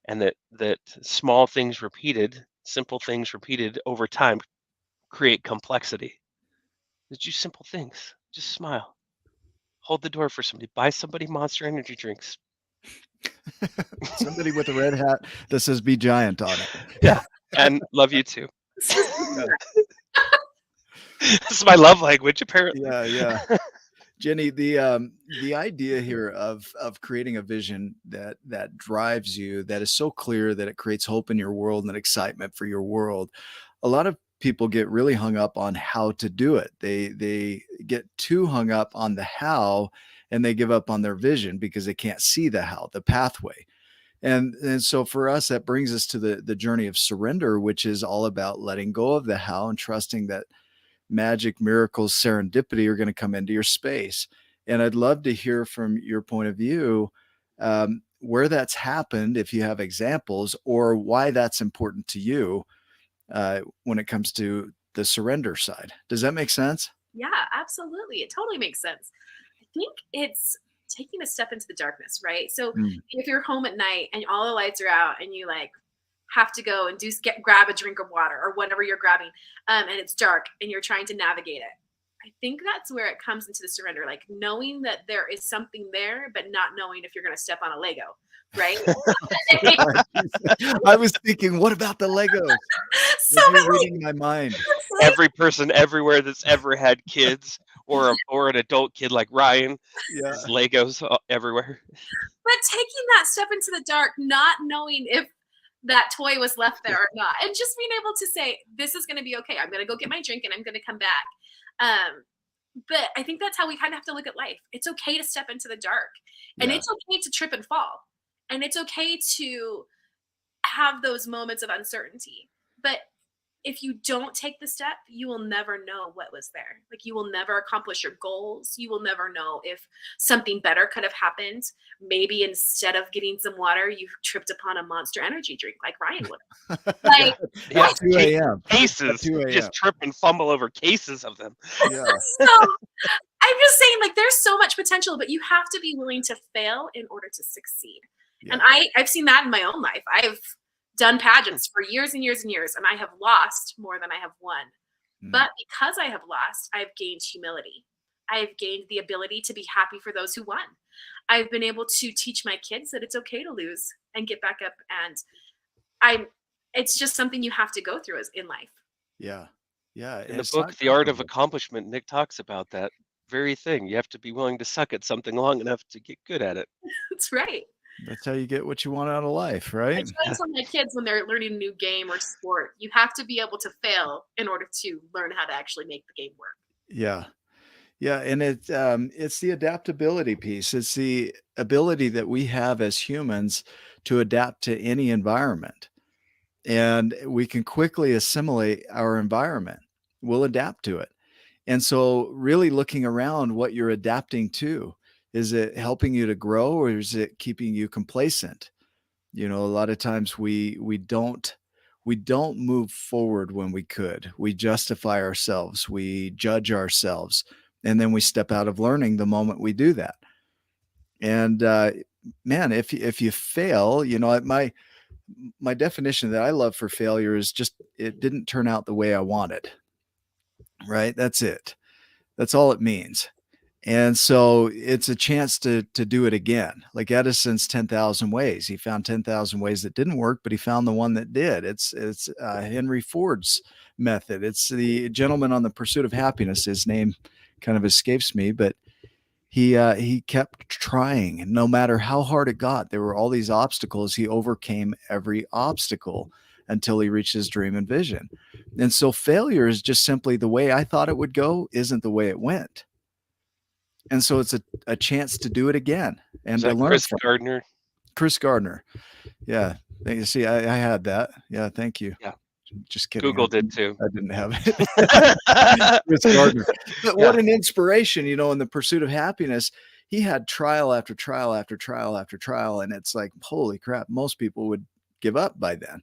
S1: and that small things repeated, simple things repeated over time create complexity. It's just simple things. Just smile. Hold the door for somebody. Buy somebody Monster Energy drinks.
S2: Somebody with a red hat that says "Be Giant" on it.
S1: Yeah, and love you too.
S2: Yeah,
S1: This is my love language, apparently.
S2: yeah, yeah. Jenny, the idea here of creating a vision that drives you, that is so clear that it creates hope in your world and excitement for your world. A lot of people get really hung up on how to do it. They get too hung up on the how, and they give up on their vision because they can't see the how, the pathway. And so for us, that brings us to the journey of surrender, which is all about letting go of the how and trusting that magic, miracles, serendipity are going to come into your space. And I'd love to hear from your point of view where that's happened, if you have examples, or why that's important to you when it comes to the surrender side. Does that make sense?
S3: Yeah, absolutely. It totally makes sense. I think it's taking a step into the darkness, right? So
S2: Mm.
S3: if you're home at night and all the lights are out and you like have to go and grab a drink of water or whatever you're grabbing, and it's dark and you're trying to navigate it. I think that's where it comes into the surrender, like knowing that there is something there, but not knowing if you're going to step on a Lego, right?
S2: I was thinking, what about the Legos?
S3: So
S2: You're reading my mind.
S1: Every person everywhere that's ever had kids or an adult kid like Ryan,
S2: Yeah.
S1: there's Legos everywhere.
S3: But taking that step into the dark, not knowing if that toy was left there or not, and just being able to say, this is going to be okay. I'm going to go get my drink and I'm going to come back. But I think that's how we kind of have to look at life. It's okay to step into the dark, and it's okay to trip and fall, and it's okay to have those moments of uncertainty. But if you don't take the step, you will never know what was there. Like, you will never accomplish your goals. You will never know if something better could have happened. Maybe instead of getting some water, you tripped upon a Monster Energy drink like Ryan would. Like,
S1: Yeah,
S2: 2 a.m.
S1: cases.
S2: 2 a.m.
S1: Just trip and fumble over cases of them.
S2: Yeah.
S3: So I'm just saying, like, there's so much potential, but you have to be willing to fail in order to succeed.
S2: Yeah.
S3: And I've seen that in my own life. I've done pageants for years and years and years, and I have lost more than I have won. But because I have lost, I've gained humility. I've gained the ability to be happy for those who won. I've been able to teach my kids that it's okay to lose and get back up. And it's just something you have to go through in life.
S2: Yeah. Yeah.
S1: In the book, The Art of Accomplishment, Nick talks about that very thing. You have to be willing to suck at something long enough to get good at it.
S3: That's right.
S2: That's how you get what you want out of life, right?
S3: I try to tell my kids when they're learning a new game or sport, you have to be able to fail in order to learn how to actually make the game work.
S2: Yeah. Yeah. And it's the adaptability piece. It's the ability that we have as humans to adapt to any environment. And we can quickly assimilate our environment. We'll adapt to it. And so really looking around what you're adapting to, is it helping you to grow, or is it keeping you complacent? You know, a lot of times we don't move forward when we could. We justify ourselves, we judge ourselves, and then we step out of learning the moment we do that. And man, if you fail, you know, my definition that I love for failure is just, it didn't turn out the way I wanted. Right? That's it. That's all it means. And so it's a chance to do it again. Like Edison's 10,000 ways. He found 10,000 ways that didn't work, but he found the one that did. It's Henry Ford's method. It's the gentleman on The Pursuit of Happiness. His name kind of escapes me, but he kept trying, and no matter how hard it got, there were all these obstacles. He overcame every obstacle until he reached his dream and vision. And so failure is just simply the way I thought it would go isn't the way it went. And so it's a chance to do it again and to learn
S1: Chris
S2: from
S1: Gardner.
S2: Chris Gardner. Yeah. You see, I had that. Yeah. Thank you.
S1: Yeah.
S2: Just kidding.
S1: Google did too.
S2: I didn't have it. Chris Gardner. But what an inspiration, you know, in The Pursuit of Happiness. He had trial after trial after trial after trial. And it's like, holy crap, most people would give up by then.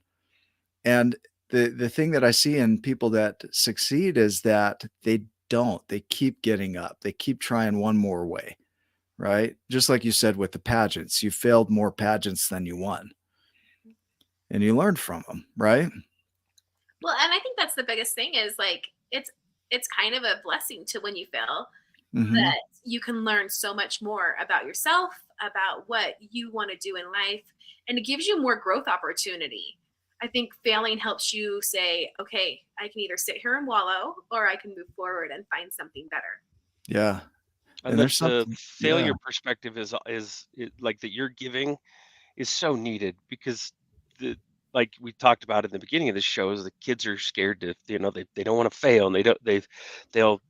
S2: And the thing that I see in people that succeed is that they keep getting up. They keep trying one more way, right? Just like you said with the pageants, you failed more pageants than you won, and you learned from them, right?
S3: Well, and I think that's the biggest thing is like, it's kind of a blessing to when you fail, that you can learn so much more about yourself, about what you want to do in life, and it gives you more growth opportunity. I think failing helps you say, okay, I can either sit here and wallow, or I can move forward and find something better.
S2: Yeah.
S1: And the failure perspective is like that you're giving is so needed, because like we talked about in the beginning of this show, is the kids are scared to, you know, they don't want to fail, and they'll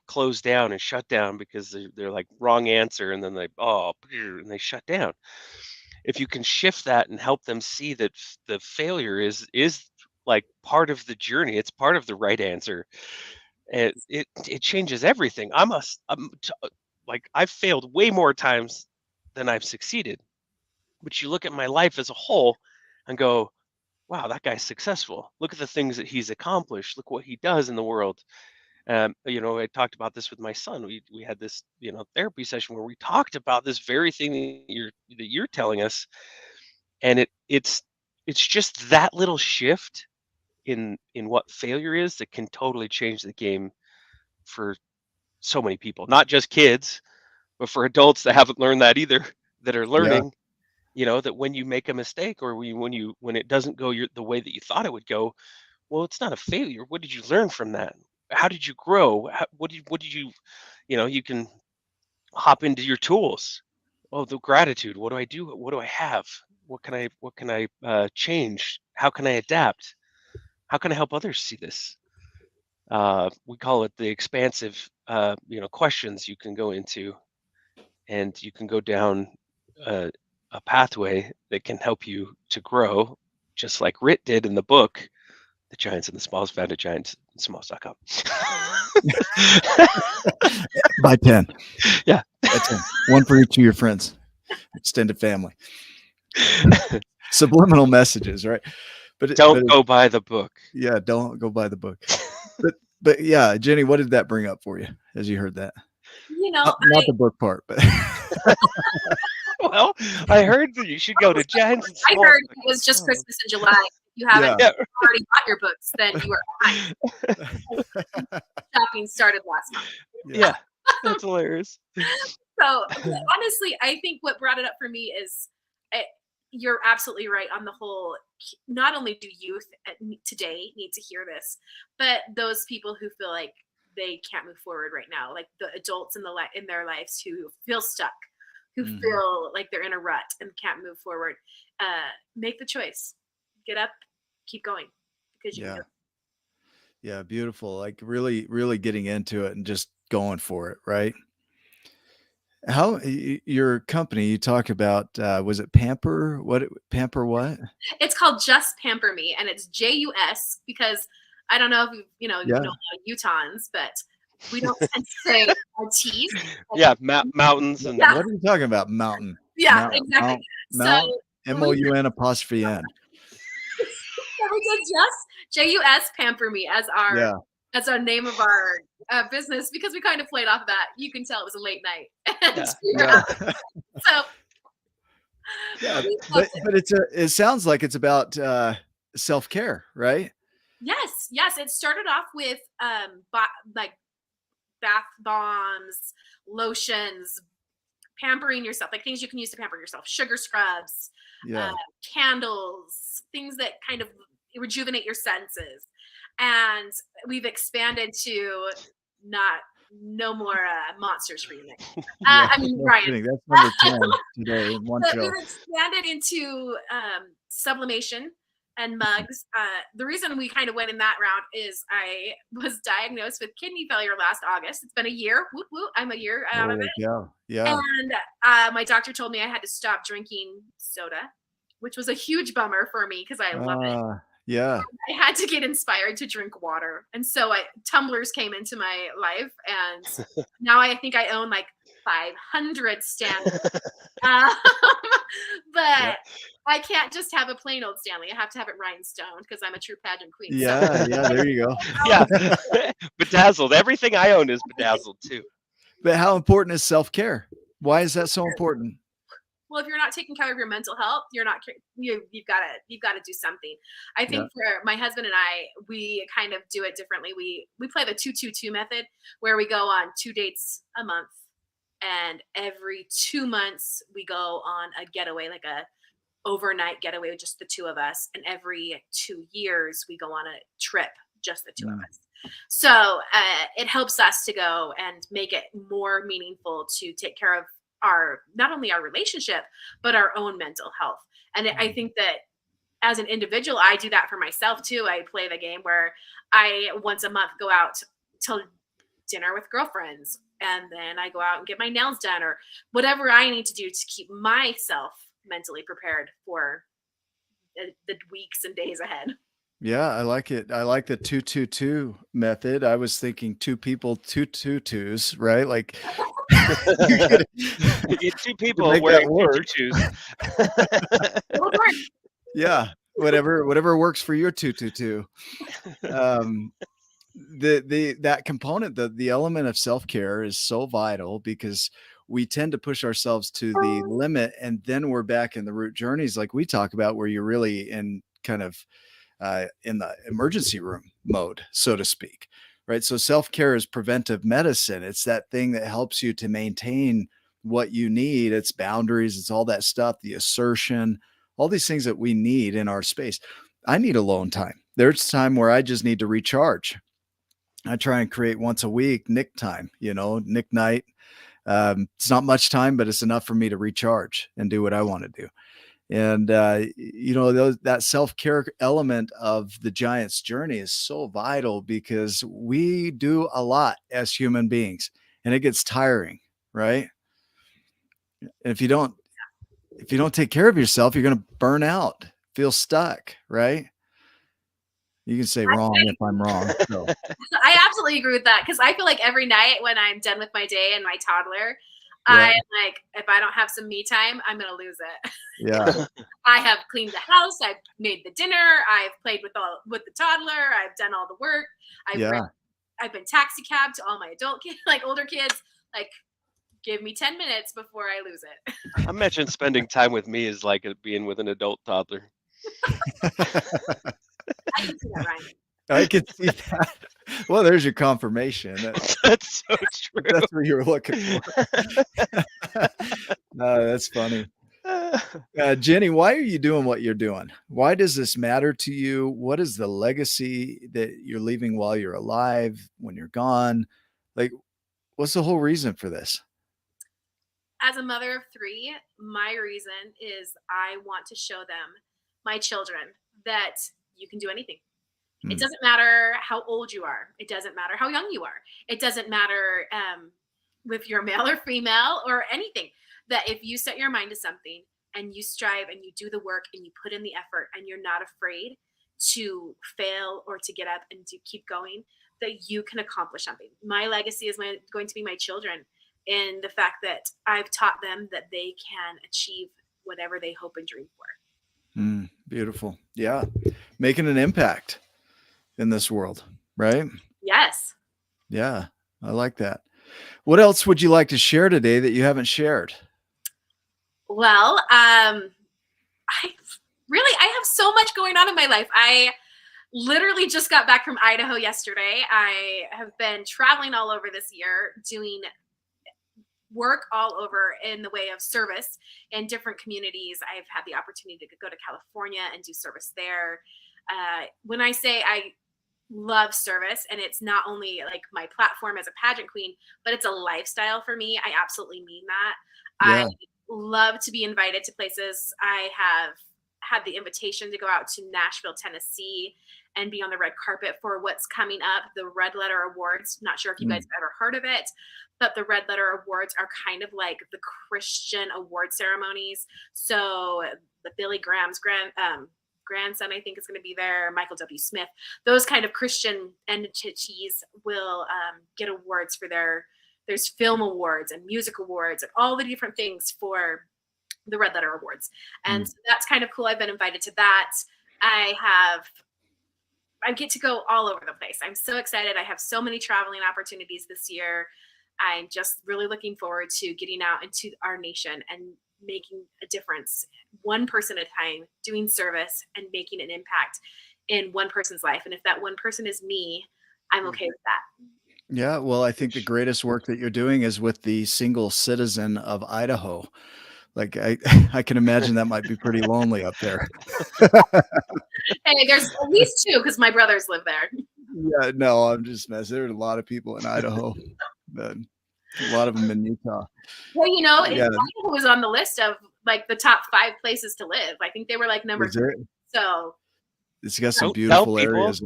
S1: close down and shut down because they're like wrong answer, and then and they shut down. If you can shift that and help them see that the failure is like part of the journey, it's part of the right answer, and it changes everything. Like, I've failed way more times than I've succeeded, but you look at my life as a whole and go, wow, that guy's successful. Look at the things that he's accomplished. Look what he does in the world. I talked about this with my son. We had this, therapy session where we talked about this very thing that you're telling us, and it's just that little shift in what failure is that can totally change the game for so many people, not just kids, but for adults that haven't learned that either, that are
S2: Yeah.
S1: learning, that when you make a mistake, or when it doesn't go the way that you thought it would go, well, it's not a failure. What did you learn from that? How did you grow? What did you, you can hop into your tools. Oh, the gratitude. What do I do? What do I have? What can I change? How can I adapt? How can I help others see this? We call it the expansive, questions you can go into, and you can go down a pathway that can help you to grow, just like Rit did in the book, The Giants and the Smalls, found at giantsandSmalls.com.
S2: By 10.
S1: Yeah.
S2: By 10. One for each of your friends, extended family. Subliminal messages, right? But
S1: don't go buy the book.
S2: Yeah, don't go buy the book. But yeah, Jenny, what did that bring up for you as you heard that? Not the book part, but
S1: well, I heard that you should go to Giants and Smalls.
S3: I heard it was just Christmas in July. If you haven't already bought your books, then you are behind. Shopping started last month.
S2: Yeah,
S1: that's hilarious.
S3: So honestly, I think what brought it up for me is you're absolutely right on the whole. Not only do youth today need to hear this, but those people who feel like they can't move forward right now, like the adults in their lives who feel stuck, who feel like they're in a rut and can't move forward, make the choice, get up, keep going, because you can do it.
S2: Yeah, beautiful. Like really, really getting into it and just going for it, right? How your company, you talk about, was it Pamper? Pamper what?
S3: It's called Just Pamper Me, and it's JUS, because I don't know if you know Utahns, but we don't tend to say our T's.
S1: Yeah, mountains and
S2: what are you talking about? Mountain.
S3: Yeah, exactly.
S2: Mount, MOUN apostrophe N.
S3: So we did just JUS Pamper Me as our name of our business, because we kind of played off of that. You can tell it was a late night. So
S2: but it sounds like it's about self-care, right?
S3: Yes. It started off with like bath bombs, lotions, pampering yourself, like things you can use to pamper yourself, sugar scrubs, candles, things that kind of rejuvenate your senses. And we've expanded to no more monsters for you, Nick. I mean, Ryan.
S2: That's number 10 today in one show.
S3: We've expanded into sublimation and mugs. The reason we kind of went in that route is I was diagnosed with kidney failure last August. It's been a year. Whoop, whoop. I'm a year out of it.
S2: Yeah.
S3: And my doctor told me I had to stop drinking soda, which was a huge bummer for me because I love it.
S2: Yeah.
S3: I had to get inspired to drink water. And so tumblers came into my life. And now I think I own like 500 Stanley. But I can't just have a plain old Stanley. I have to have it rhinestoned because I'm a true pageant queen.
S2: Yeah, there you go.
S1: Yeah. Bedazzled. Everything I own is bedazzled too.
S2: But how important is self-care? Why is that so important?
S3: Well, if you're not taking care of your mental health, you've got to do something. I think for my husband and I, we kind of do it differently. We play the 2-2-2 method, where we go on 2 dates a month, and every 2 months we go on a getaway, like a overnight getaway with just the two of us. And every 2 years we go on a trip, just the two of us. So it helps us to go and make it more meaningful to take care of not only our relationship, but our own mental health. And I think that as an individual, I do that for myself too. I play the game where I once a month go out to dinner with girlfriends, and then I go out and get my nails done, or whatever I need to do to keep myself mentally prepared for the weeks and days ahead.
S2: Yeah, I like it. I like the 2-2-2 method. I was thinking 2 people, 2 tutus, right? Like
S1: you get 2 people wearing tutus.
S2: Yeah, whatever works for your 2-2-2. that component, the element of self-care is so vital because we tend to push ourselves to the limit, and then we're back in the root journeys like we talk about, where you're really in kind of in the emergency room mode, so to speak, right? So self-care is preventive medicine. It's that thing that helps you to maintain what you need. It's boundaries, it's all that stuff, the assertion, all these things that we need in our space. I need alone time. There's time where I just need to recharge. I try and create once a week Nick time, Nick night. It's not much time, but it's enough for me to recharge and do what I want to do. And, that self-care element of the Giant's journey is so vital because we do a lot as human beings, and it gets tiring, right? And if you don't take care of yourself, you're going to burn out, feel stuck, right? You can say wrong if I'm wrong. So.
S3: I absolutely agree with that, because I feel like every night when I'm done with my day and my toddler,
S2: Yeah.
S3: I'm like, if I don't have some me time, I'm going to lose it.
S2: Yeah.
S3: I have cleaned the house. I've made the dinner. I've played with the toddler. I've done all the work. I've been taxi cab to all my adult kids, like older kids. Like, give me 10 minutes before I lose it.
S1: I imagine spending time with me is like being with an adult toddler.
S3: I can see that, Ryan.
S2: I can see that. Well, there's your confirmation.
S1: That's so true.
S2: That's what you were looking for. No, that's funny. Jenny, why are you doing what you're doing? Why does this matter to you? What is the legacy that you're leaving while you're alive, when you're gone? Like, what's the whole reason for this?
S3: As a mother of 3, my reason is I want to show them, my children, that you can do anything. It doesn't matter how old you are. It doesn't matter how young you are. It doesn't matter if you're male or female or anything. That if you set your mind to something and you strive and you do the work and you put in the effort and you're not afraid to fail or to get up and to keep going, that you can accomplish something. My legacy is going to be my children, and the fact that I've taught them that they can achieve whatever they hope and dream for.
S2: Beautiful. Yeah. Making an impact in this world, right?
S3: Yes.
S2: Yeah. I like that. What else would you like to share today that you haven't shared?
S3: Well, I have so much going on in my life. I literally just got back from Idaho yesterday. I have been traveling all over this year, doing work all over in the way of service in different communities. I've had the opportunity to go to California and do service there. When I say I love service, and it's not only like my platform as a pageant queen, but it's a lifestyle for me, I absolutely mean that. Yeah. I love to be invited to places. I have had the invitation to go out to Nashville, Tennessee, and be on the red carpet for what's coming up, the Red Letter Awards. Not sure if you guys have ever heard of it, but the Red Letter Awards are kind of like the Christian award ceremonies. So the Billy Graham's grandson, I think, is going to be there, Michael W. Smith. Those kind of Christian entities will get awards for there's film awards and music awards and all the different things for the Red Letter Awards. And so that's kind of cool. I've been invited to that. I get to go all over the place. I'm so excited. I have so many traveling opportunities this year. I'm just really looking forward to getting out into our nation and making a difference, one person at a time, doing service and making an impact in one person's life. And if that one person is me, I'm okay with that.
S2: Yeah, well, I think the greatest work that you're doing is with the single citizen of Idaho. Like, I can imagine that might be pretty lonely up there.
S3: Hey, there's at least 2 because my brothers live there.
S2: Yeah, no, I'm just messing. There's a lot of people in Idaho, but a lot of them in Utah.
S3: Well, Idaho was on the list of like the top 5 places to live. I think they were like number 3. So
S2: it's got some beautiful areas.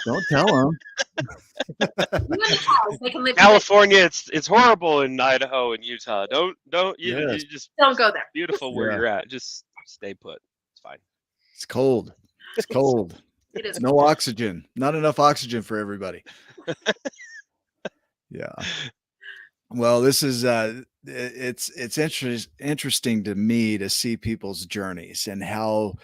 S2: Don't tell them.
S1: California, it's horrible in Idaho and Utah. You just
S3: don't go there.
S1: Beautiful where you're at. Just stay put. It's fine.
S2: It's cold. It's cold.
S3: It is
S2: no oxygen. Not enough oxygen for everybody. Yeah. Well, this is it's interesting to me to see people's journeys and how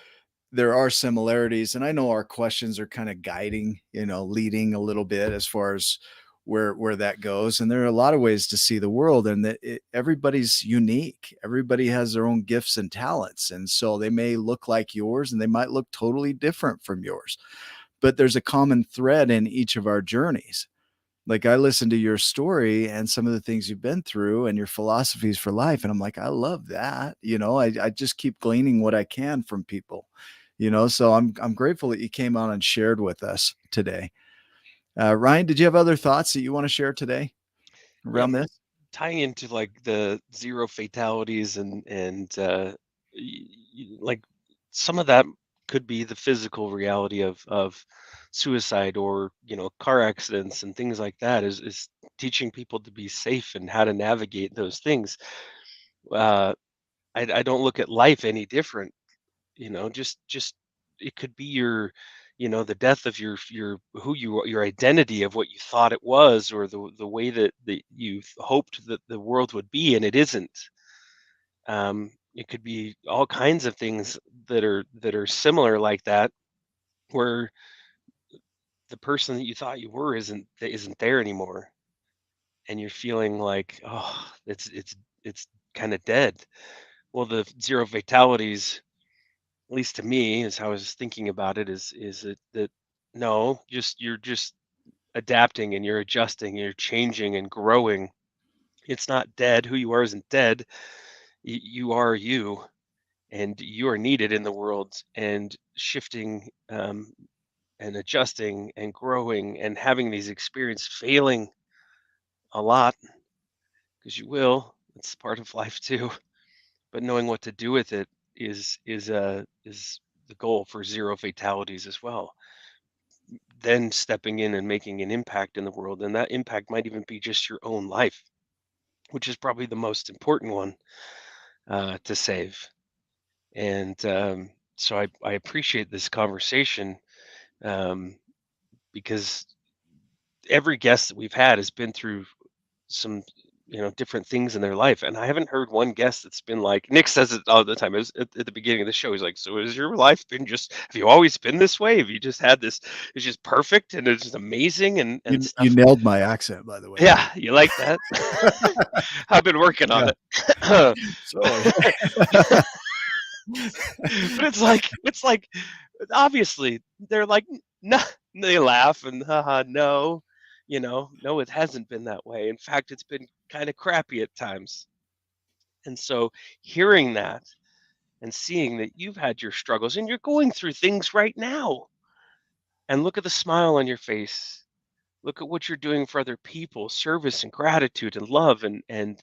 S2: there are similarities, and I know our questions are kind of guiding, leading a little bit as far as where that goes. And there are a lot of ways to see the world, and that everybody's unique. Everybody has their own gifts and talents, and so they may look like yours, and they might look totally different from yours. But there's a common thread in each of our journeys. Like, I listened to your story and some of the things you've been through and your philosophies for life, and I'm like, I love that. I just keep gleaning what I can from people. So I'm grateful that you came on and shared with us today. Ryan, did you have other thoughts that you want to share today around this?
S1: Tying into like the zero fatalities and like some of that could be the physical reality of suicide, or car accidents and things like that, is teaching people to be safe and how to navigate those things. uh I don't look at life any different. Just it could be the death of your who you are, your identity of what you thought it was, or the way that you hoped that the world would be, and it isn't. It could be all kinds of things that are similar like that, where the person that you thought you were isn't there anymore, and you're feeling like, oh, it's kind of dead. Well, the zero fatalities, at least to me, is how I was thinking about it, is that no, you're just adapting, and you're adjusting, and you're changing and growing. It's not dead. Who you are isn't dead. You are you, and you are needed in the world, and shifting, and adjusting and growing and having these experiences, failing a lot, because you will. It's part of life too. But knowing what to do with it is the goal for zero fatalities as well. Then stepping in and making an impact in the world, and that impact might even be just your own life, which is probably the most important one to save. And so I appreciate this conversation, um, because every guest that we've had has been through some different things in their life, and I haven't heard one guest that's been like, Nick says it all the time. It was at the beginning of the show, he's like, so has your life been just, have you always been this way, have you just had this, it's just perfect and it's just amazing and
S2: You
S1: stuff.
S2: nailed my accent, by the way.
S1: Yeah, you like that? I've been working on it.
S2: Sorry.
S1: But it's like obviously they're like, no, they laugh and haha, no, no, it hasn't been that way. In fact, it's been kind of crappy at times. And so hearing that and seeing that you've had your struggles and you're going through things right now, and look at the smile on your face. Look at what you're doing for other people, service and gratitude and love and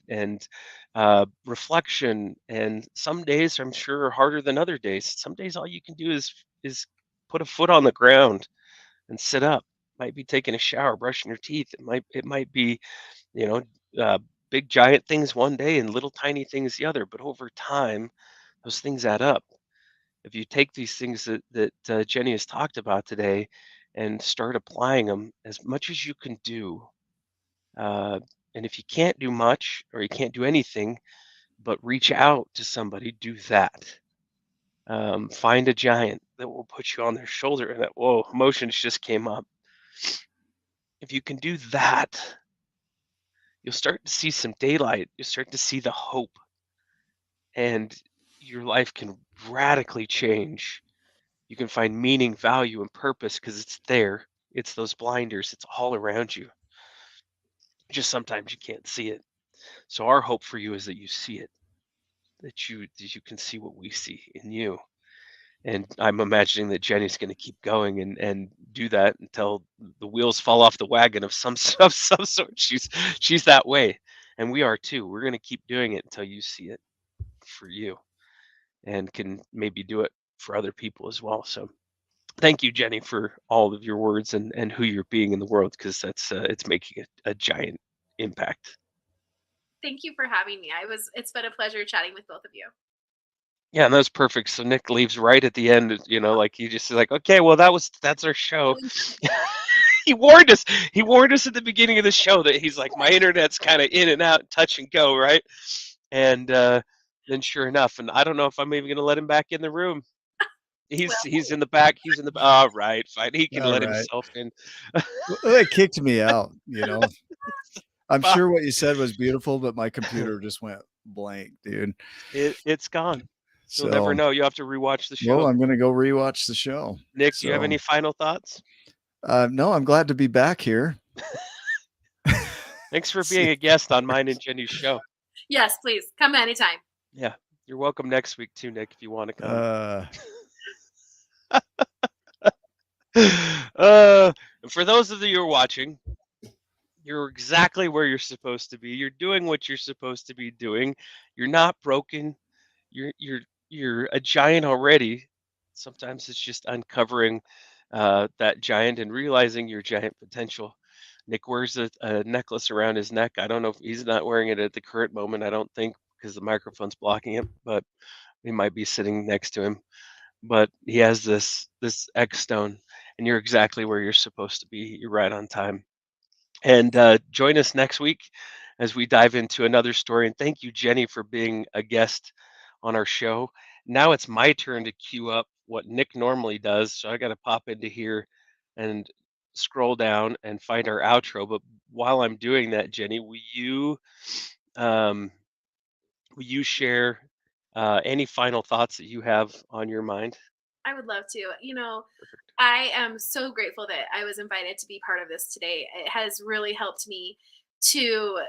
S1: reflection. And some days I'm sure are harder than other days. Some days all you can do is put a foot on the ground and sit up. Might be taking a shower, brushing your teeth. It might be, you know, uh, big giant things one day and little tiny things the other. But over time, those things add up. If you take these things that Jenny has talked about today and start applying them as much as you can do, uh, and if you can't do much or you can't do anything, but reach out to somebody, do that. Find a giant that will put you on their shoulder, and that, whoa, emotions just came up. If you can do that, you'll start to see some daylight. You'll start to see the hope, and your life can radically change. You can find meaning, value, and purpose because it's there. It's those blinders. It's all around you. Just sometimes you can't see it. So our hope for you is that you see it, that you can see what we see in you. And I'm imagining that Jenny's going to keep going and do that until the wheels fall off the wagon of some of some sort. She's that way, and we are too. We're going to keep doing it until you see it for you, and can maybe do it for other people as well. So thank you, Jenny, for all of your words and who you're being in the world, because that's it's making a giant impact.
S3: Thank you for having me. It's been a pleasure chatting with both of you.
S1: Yeah, and that's perfect. So Nick leaves right at the end, like he just is like, okay, well that's our show. He warned us. He warned us at the beginning of the show that he's like, my internet's kind of in and out, touch and go, right? And then sure enough, and I don't know if I'm even going to let him back in the room. He's in the back. He's in the. All right, fine. He can
S2: All
S1: let
S2: right.
S1: himself in.
S2: Well, they kicked me out, I'm
S1: Fuck.
S2: sure what you said was beautiful, but my computer just went blank, dude.
S1: It's gone. You'll never
S2: So,
S1: know. You have to rewatch the
S2: well,
S1: show.
S2: I'm gonna go rewatch the show.
S1: Nick, do you have any final thoughts?
S2: No, I'm glad to be back here.
S1: Thanks for being a guest on mine and Jenny's show.
S3: Yes, please come anytime.
S1: Yeah, you're welcome next week too, Nick, if you want to come. For those of you who are watching, you're exactly where you're supposed to be. You're doing what you're supposed to be doing. You're not broken. You're a giant already. Sometimes it's just uncovering that giant and realizing your giant potential. Nick wears a necklace around his neck. I don't know if he's not wearing it at the current moment. I don't think because the microphone's blocking it, but he might be sitting next to him. But he has this X stone, and you're exactly where you're supposed to be. You're right on time. And join us next week as we dive into another story. And thank you, Jenny, for being a guest on our show. Now it's my turn to queue up what Nick normally does. So I got to pop into here and scroll down and find our outro. But while I'm doing that, Jenny, um, will you share any final thoughts that you have on your mind?
S3: I would love to.
S1: Perfect.
S3: I am so grateful that I was invited to be part of this today. It has really helped me to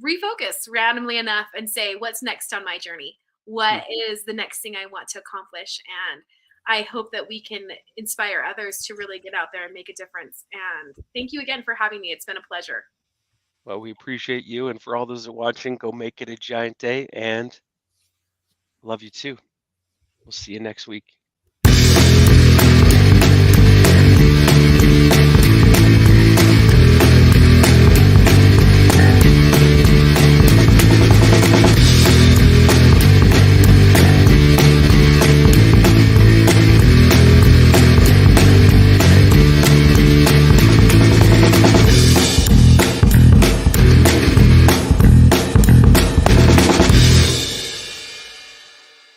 S3: refocus randomly enough and say, what's next on my journey? What is the next thing I want to accomplish? And I hope that we can inspire others to really get out there and make a difference. And thank you again for having me. It's been a pleasure.
S1: Well, we appreciate you. And for all those that are watching, go make it a giant day and love you too. We'll see you next week.